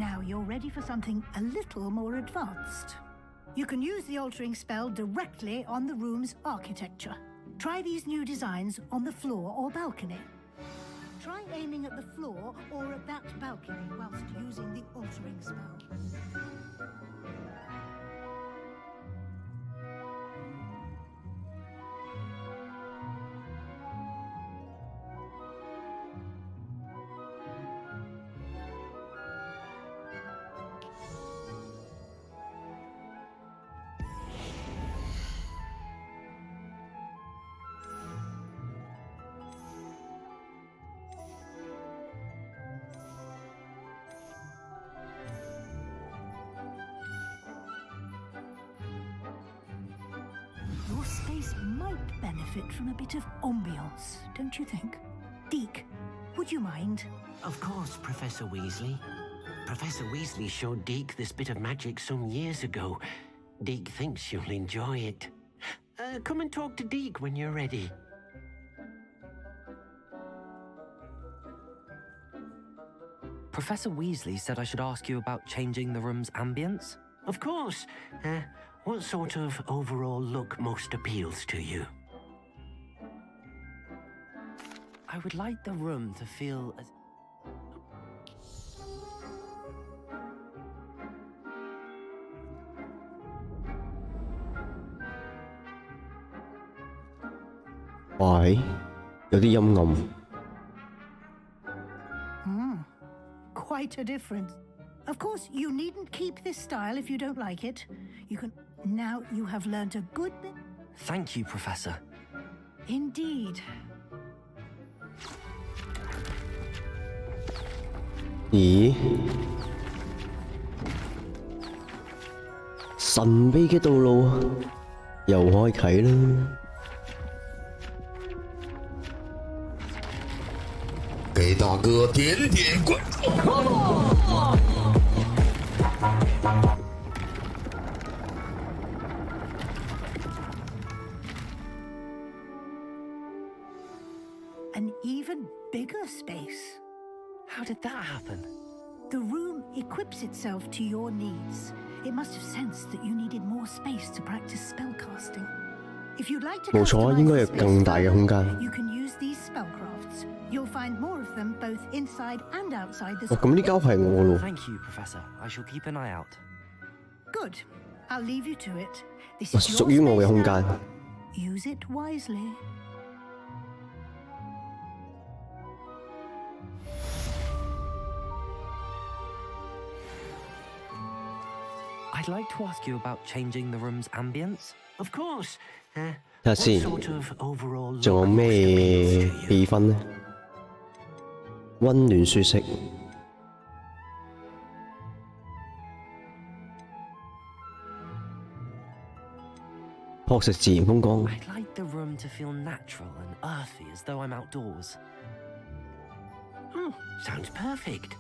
Now you're ready for something a little more advanced. You can use the altering spell directly on the room's architecture. Try these new designs on the floor or balcony. Try aiming at the floor or at that balcony whilst using the altering spell. Your space might benefit from a bit of ambiance, don't you think? Deke, would you mind?
Of course, Professor Weasley. Professor Weasley showed Deke this bit of magic some years ago. Deke thinks you'll enjoy it. Come and talk to Deke when you're ready.
Professor Weasley said I should ask you about changing the room's ambience?
Of course. What sort of overall look most appeals to you?
I would like the room to feel as...
喂，有啲陰暗。
Quite a difference. Of course, you needn't keep this style if you don't like it. You can... Now you have learnt a good bit.
Thank you, Professor.
Indeed.
咦？神秘嘅道路又開啟啦！
给大哥点点关注。
An even bigger space.
How did that happen?
The room equips itself to your needs. It must have sensed that you needed more space to practice spellcasting. If you'd like to
冇錯啊，應該有更大嘅空間。
You can use these spellcrafts. You'll find more of them both inside and outside the
哦，咁呢間係我咯。
Thank you, Professor. I shall keep an eye out.
Good. I'll leave you to it. This
哦
is
屬於
your
我嘅
space
空間。
now. Use it wisely.
I'd like to ask you about changing the room's ambience.
Of course.
睇下
What
先，
sort of overall
仲有
look most
咩
appeals to you?
氣氛呢？温暖舒適。樸實自然風光。
I'd like the room to feel natural and earthy as though I'm outdoors.
Sounds perfect.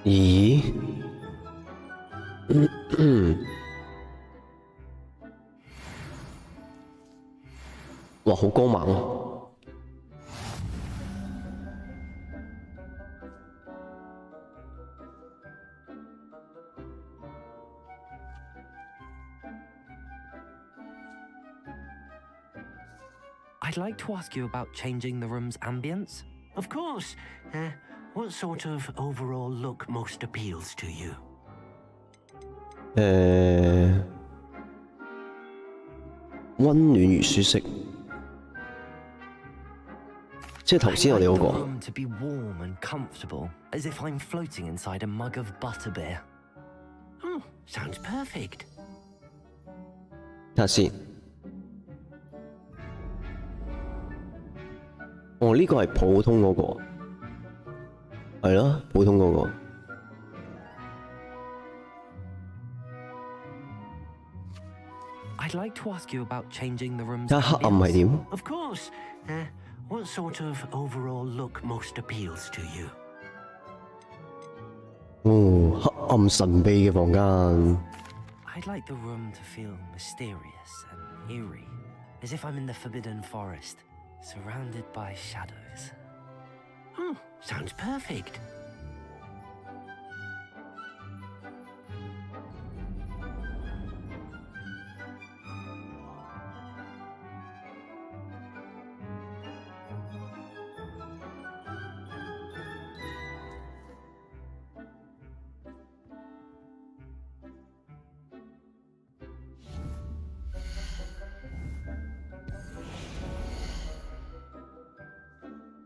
咦？哇，好光猛啊！
I'd like to ask you about changing the room's ambience.
Of course. What sort of overall look most appeals to you?
温暖而舒適，即係頭先我哋嗰
I'd like the
個。
room to be warm and comfortable, as if I'm floating inside a mug of butterbeer.
Sounds perfect.
睇下先。哦，呢個係普通嗰個，係咯，普通嗰個。
I'd like to ask you about changing the room's
睇下黑暗係
ambience.
點？
Of course. What sort of overall look most appeals to you?
哦，黑暗神秘嘅房間。
I'd like the room to feel mysterious and eerie. as if I'm in the Forbidden Forest, surrounded by shadows.
Oh, sounds perfect.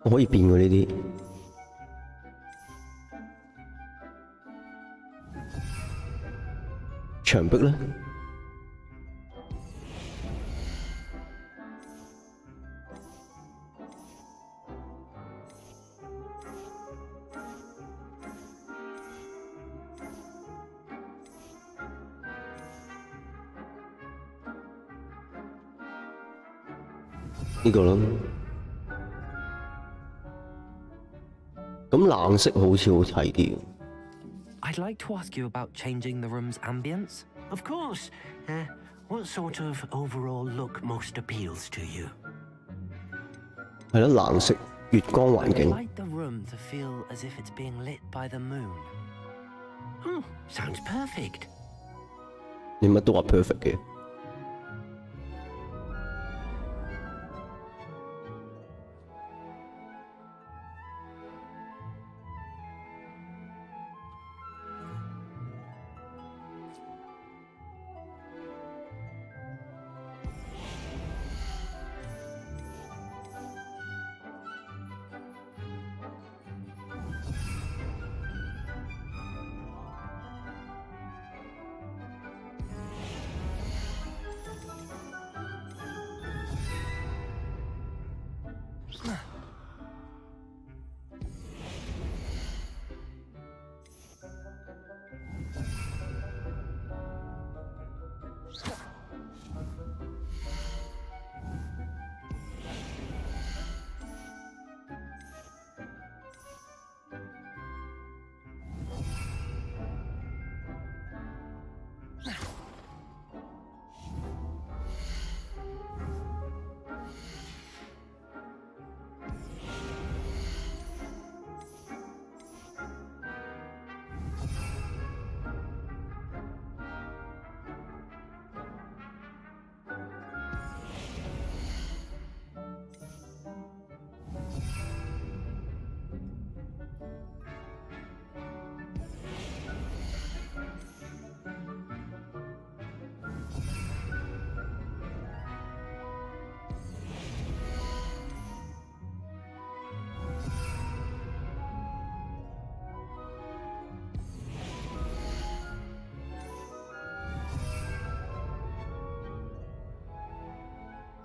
我可以變嘅呢啲。牆壁咧，呢個咯。咁冷色好似好睇啲。
I'd like to ask you about changing the room's ambience.
Of course. What sort of overall look most appeals to you?
係咯，冷色月光環
I'd
境。
like the room to feel as if it's being lit by the moon.
Oh, sounds perfect.
你乜都話 perfect 嘅。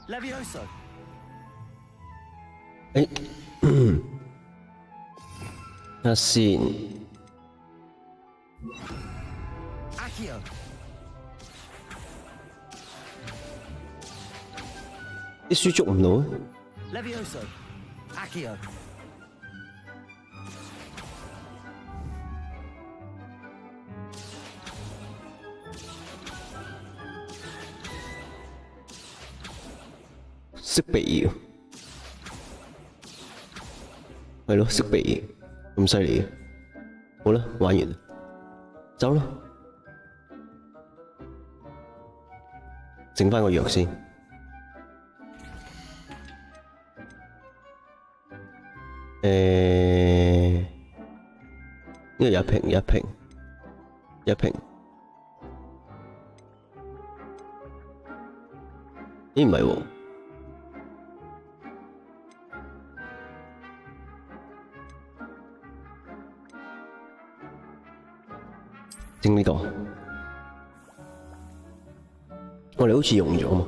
Levioso.
誒，睇下先。
Accio.
啲書捉唔到啊！
Levioso. Accio.
識避嘅，係咯，識避咁犀利嘅。好啦，玩完啦，走啦，整翻個藥先。呢個有一瓶，一瓶，一瓶。咦，唔係喎。整呢個，我哋好似用咗嘛。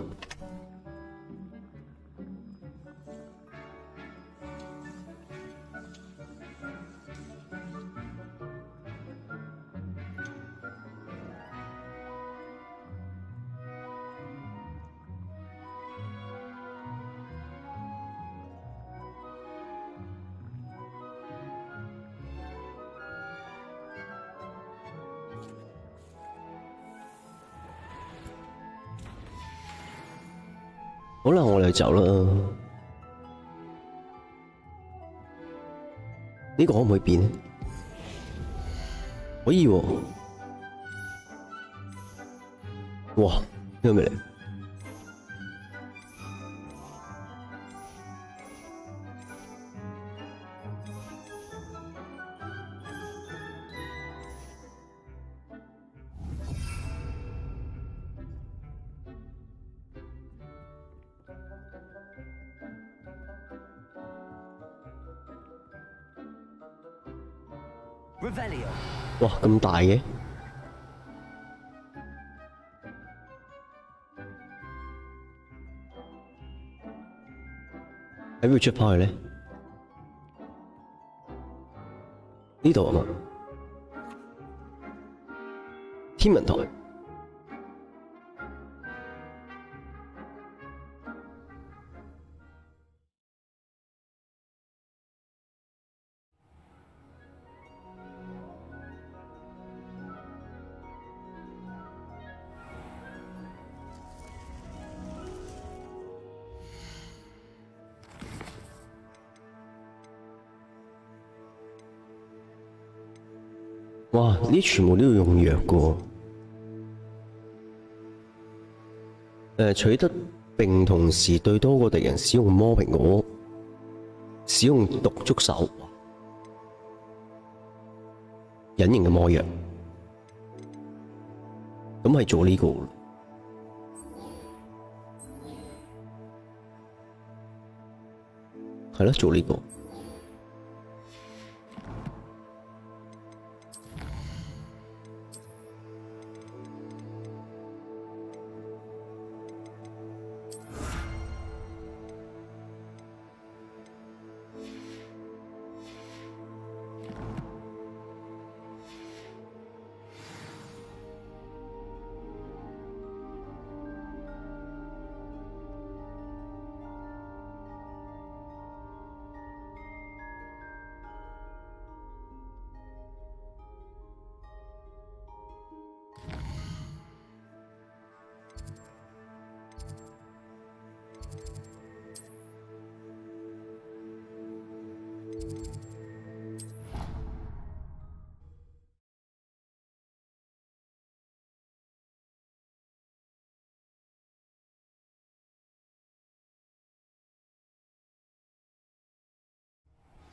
好啦，我哋走啦。呢個可唔可以變呢？可以喎。哇！呢個咩嚟？哇，咁大嘅！喺邊度出翻去咧？呢度啊嘛，天文台。哇！呢啲全部都要用藥㗎喎。取得並同時對多個敵人使用魔蘋果，使用毒觸手，隱形嘅魔藥。咁係做呢個喎。係咯，做呢個。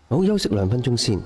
好，休息2分鐘先。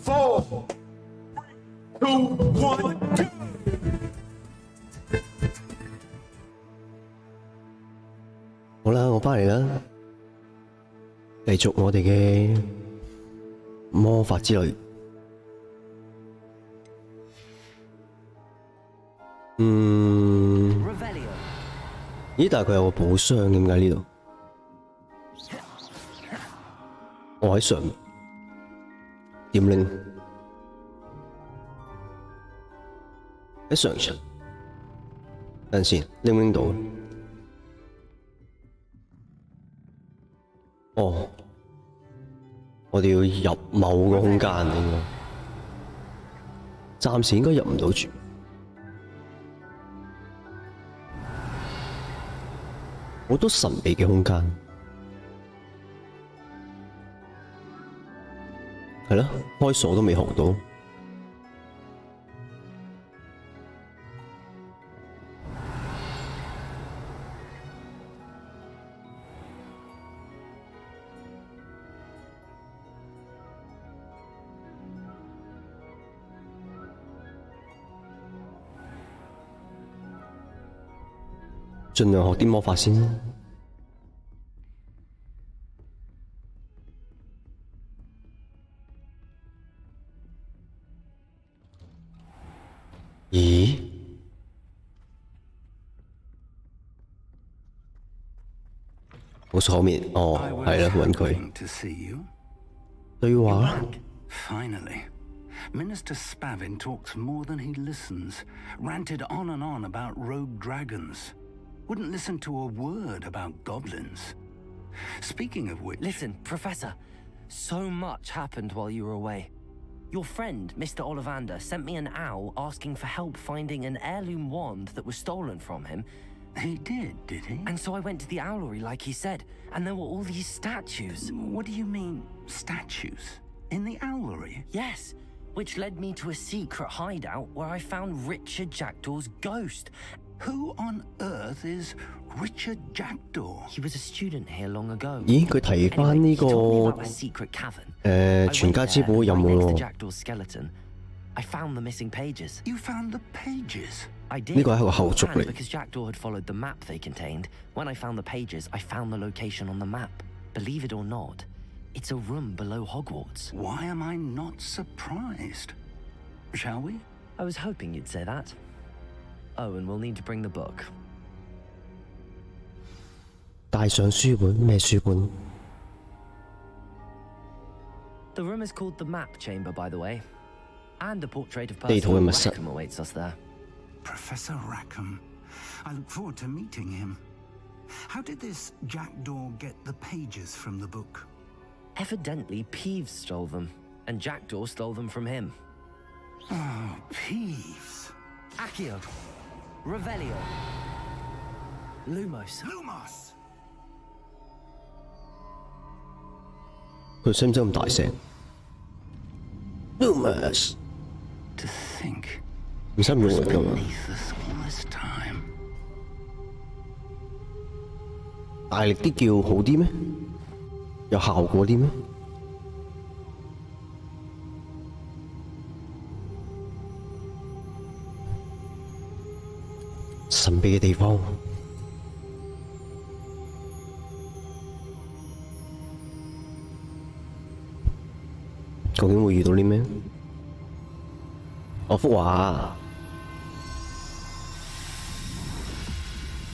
5, 4, 3, 2, 1, go！ 好啦，我返嚟啦，繼續我哋嘅魔法之旅。咦？但係佢有個寶箱，點解呢度？我喺上面點拎？喺上層。等陣先，拎唔拎到？哦，我哋要入某個空間應該，暫時應該入唔到住。好多神秘嘅空間，係咯，開鎖都未學到。盡量學啲魔法先。咦？好熟口面，哦，係啦，揾佢對話啦。
Finally. Minister Spavin talks more than he listens, ranted on and on about rogue dragons. Wouldn't listen to a word about goblins. Speaking of which...
Listen, Professor, so much happened while you were away. Your friend, Mr. Ollivander, sent me an owl asking for help finding an heirloom wand that was stolen from him.
He did he?
And so I went to the owlery like he said, and there were all these statues.
What do you mean, statues? In the owlery?
Yes, which led me to a secret hideout where I found Richard Jackdaw's ghost.
Who on earth is Richard Jackdaw?
He was a student here long ago.
咦，佢提返呢個全家之寶有冇喎？
I found the missing pages.
You found the pages?
I did.
呢個係一個後續嚟。
Because Jackdaw had followed the map they contained. When I found the pages, I found the location on the map. Believe it or not, it's a room below Hogwarts.
Why am I not surprised? Shall we?
I was hoping you'd say that. Oh, and we'll need to bring the book.
帶上書本，咩書本？
The room is called the Map Chamber, by the way. And a portrait of
地圖嘅
Percival
密室。
Rackham awaits us there.
Professor Rackham. I look forward to meeting him. How did this Jackdaw get the pages from the book?
Evidently, Peeves stole them, and Jackdaw stole them from him.
Oh, Peeves.
Accio. Revelio. Lumos.
Lumos!
佢使唔使咁大聲 ？Lumos
To think
唔使咁用力㗎嘛？
beneath us all this time.
大力啲叫好啲咩？有效果啲咩？神秘嘅地方。究竟會遇到啲咩？幅畫，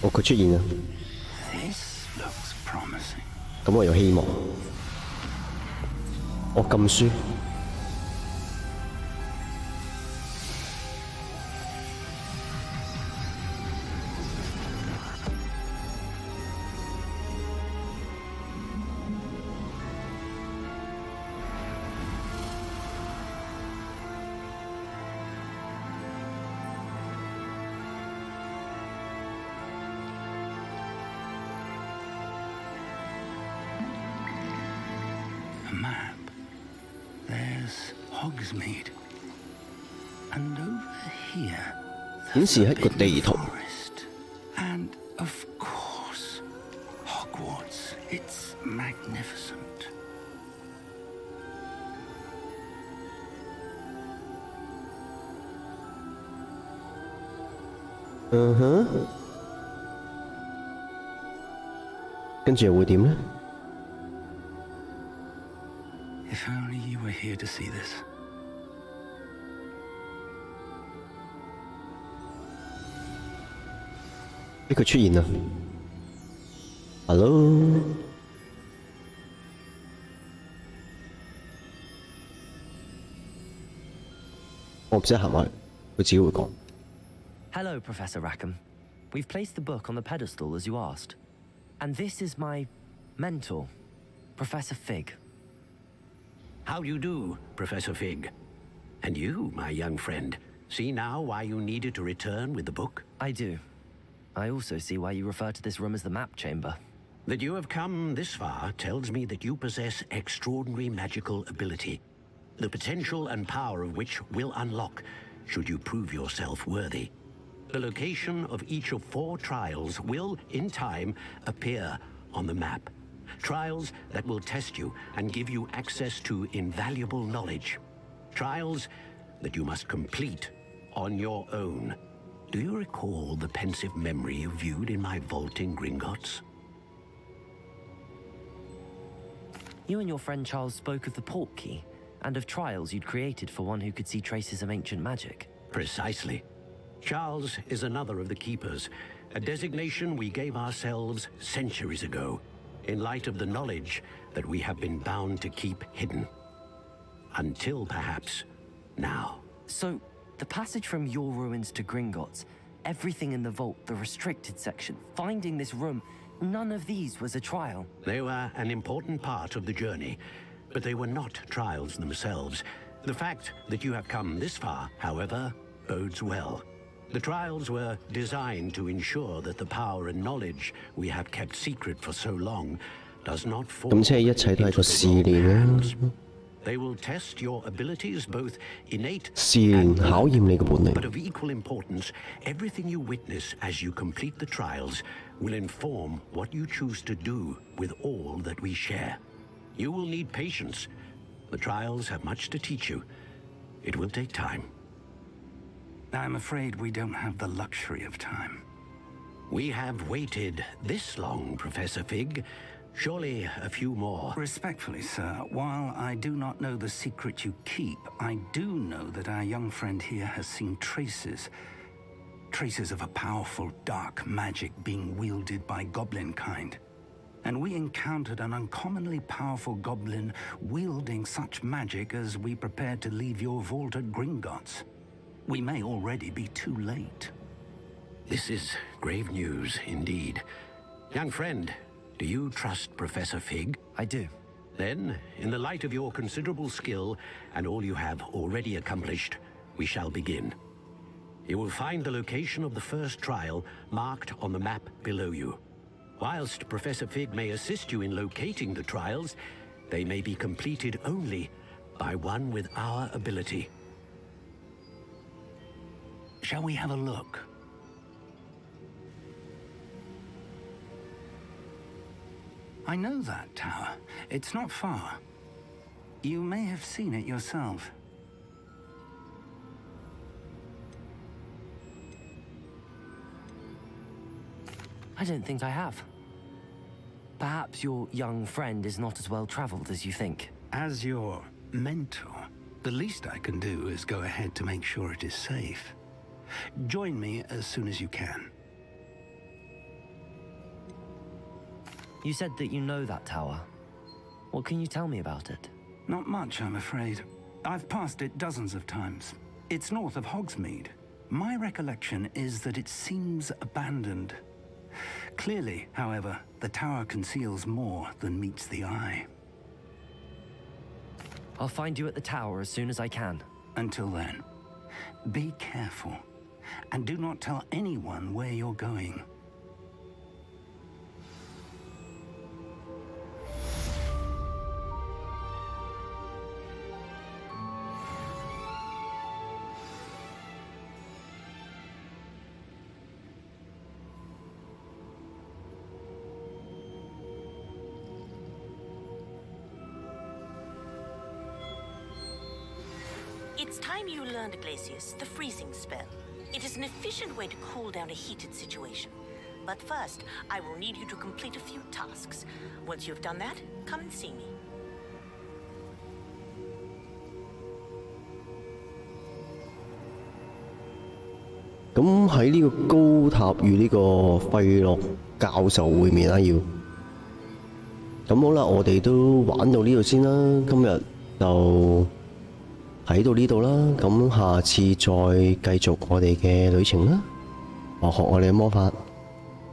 佢出現啦！
This looks promising.
咁我有希望。禁書。
A map. There's Hogsmeade. And over here,
顯示喺個地圖。
forest. And of course, Hogwarts. It's magnificent.
嗯哼，跟住又會點呢？
If only you were here to see this.
佢出現啦 ！Hello， 我唔使行埋去，佢自己會講。
Hello, Professor Rackham. We've placed the book on the pedestal as you asked. And this is my mentor, Professor Fig.
How do you do, Professor Fig? And you, my young friend, see now why you needed to return with the book?
I do. I also see why you refer to this room as the map chamber.
That you have come this far tells me that you possess extraordinary magical ability, the potential and power of which will unlock should you prove yourself worthy. The location of each of 4 trials will, in time, appear on the map. Trials that will test you and give you access to invaluable knowledge. Trials that you must complete on your own. Do you recall the pensive memory you viewed in my vault in Gringotts?
You and your friend Charles spoke of the port key, and of trials you'd created for one who could see traces of ancient magic.
Precisely. Charles is another of the Keepers, a designation we gave ourselves centuries ago, in light of the knowledge that we have been bound to keep hidden. Until perhaps now.
So, the passage from your ruins to Gringotts, everything in the vault, the restricted section, finding this room, none of these was a trial.
They were an important part of the journey, but they were not trials themselves. The fact that you have come this far, however, bodes well. The trials were designed to ensure that the power and knowledge we have kept secret for so long does not fall into the wrong hands. They will test your abilities, both innate and learned. But of equal importance, everything you witness as you complete the trials will inform what you choose to do with all that we share. You will need patience. The trials have much to teach you. It will take time.
I'm afraid we don't have the luxury of time.
We have waited this long, Professor Fig. Surely a few more.
Respectfully, sir, while I do not know the secret you keep, I do know that our young friend here has seen traces of a powerful dark magic being wielded by goblin kind. And we encountered an uncommonly powerful goblin wielding such magic as we prepared to leave your vault at Gringotts. We may already be too late.
This is grave news indeed. Young friend, do you trust Professor Fig?
I do.
Then, in the light of your considerable skill and all you have already accomplished, we shall begin. You will find the location of the first trial marked on the map below you. Whilst Professor Fig may assist you in locating the trials, they may be completed only by one with our ability.
Shall we have a look? I know that tower. It's not far. You may have seen it yourself.
I don't think I have. Perhaps your young friend is not as well traveled as you think.
As your mentor, the least I can do is go ahead to make sure it is safe. Join me as soon as you can.
You said that you know that tower. What can you tell me about it?
Not much, I'm afraid. I've passed it dozens of times. It's north of Hogsmeade. My recollection is that it seems abandoned. Clearly, however, the tower conceals more than meets the eye.
I'll find you at the tower as soon as I can.
Until then, be careful, and do not tell anyone where you're going.
It's time you learned Glacius, the freezing spell. It is an efficient way to cool down a heated situation. But first, I will need you to complete a few tasks. Once you've done that, come and see me.
咁喺呢個高塔與呢個費洛教授會面啦，要。咁好啦，我哋都玩到呢度先啦，今日就喺到呢度啦，咁下次再繼續我哋嘅旅程啦。學我哋嘅魔法，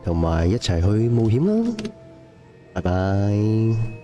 同埋一齊去冒險啦！拜拜。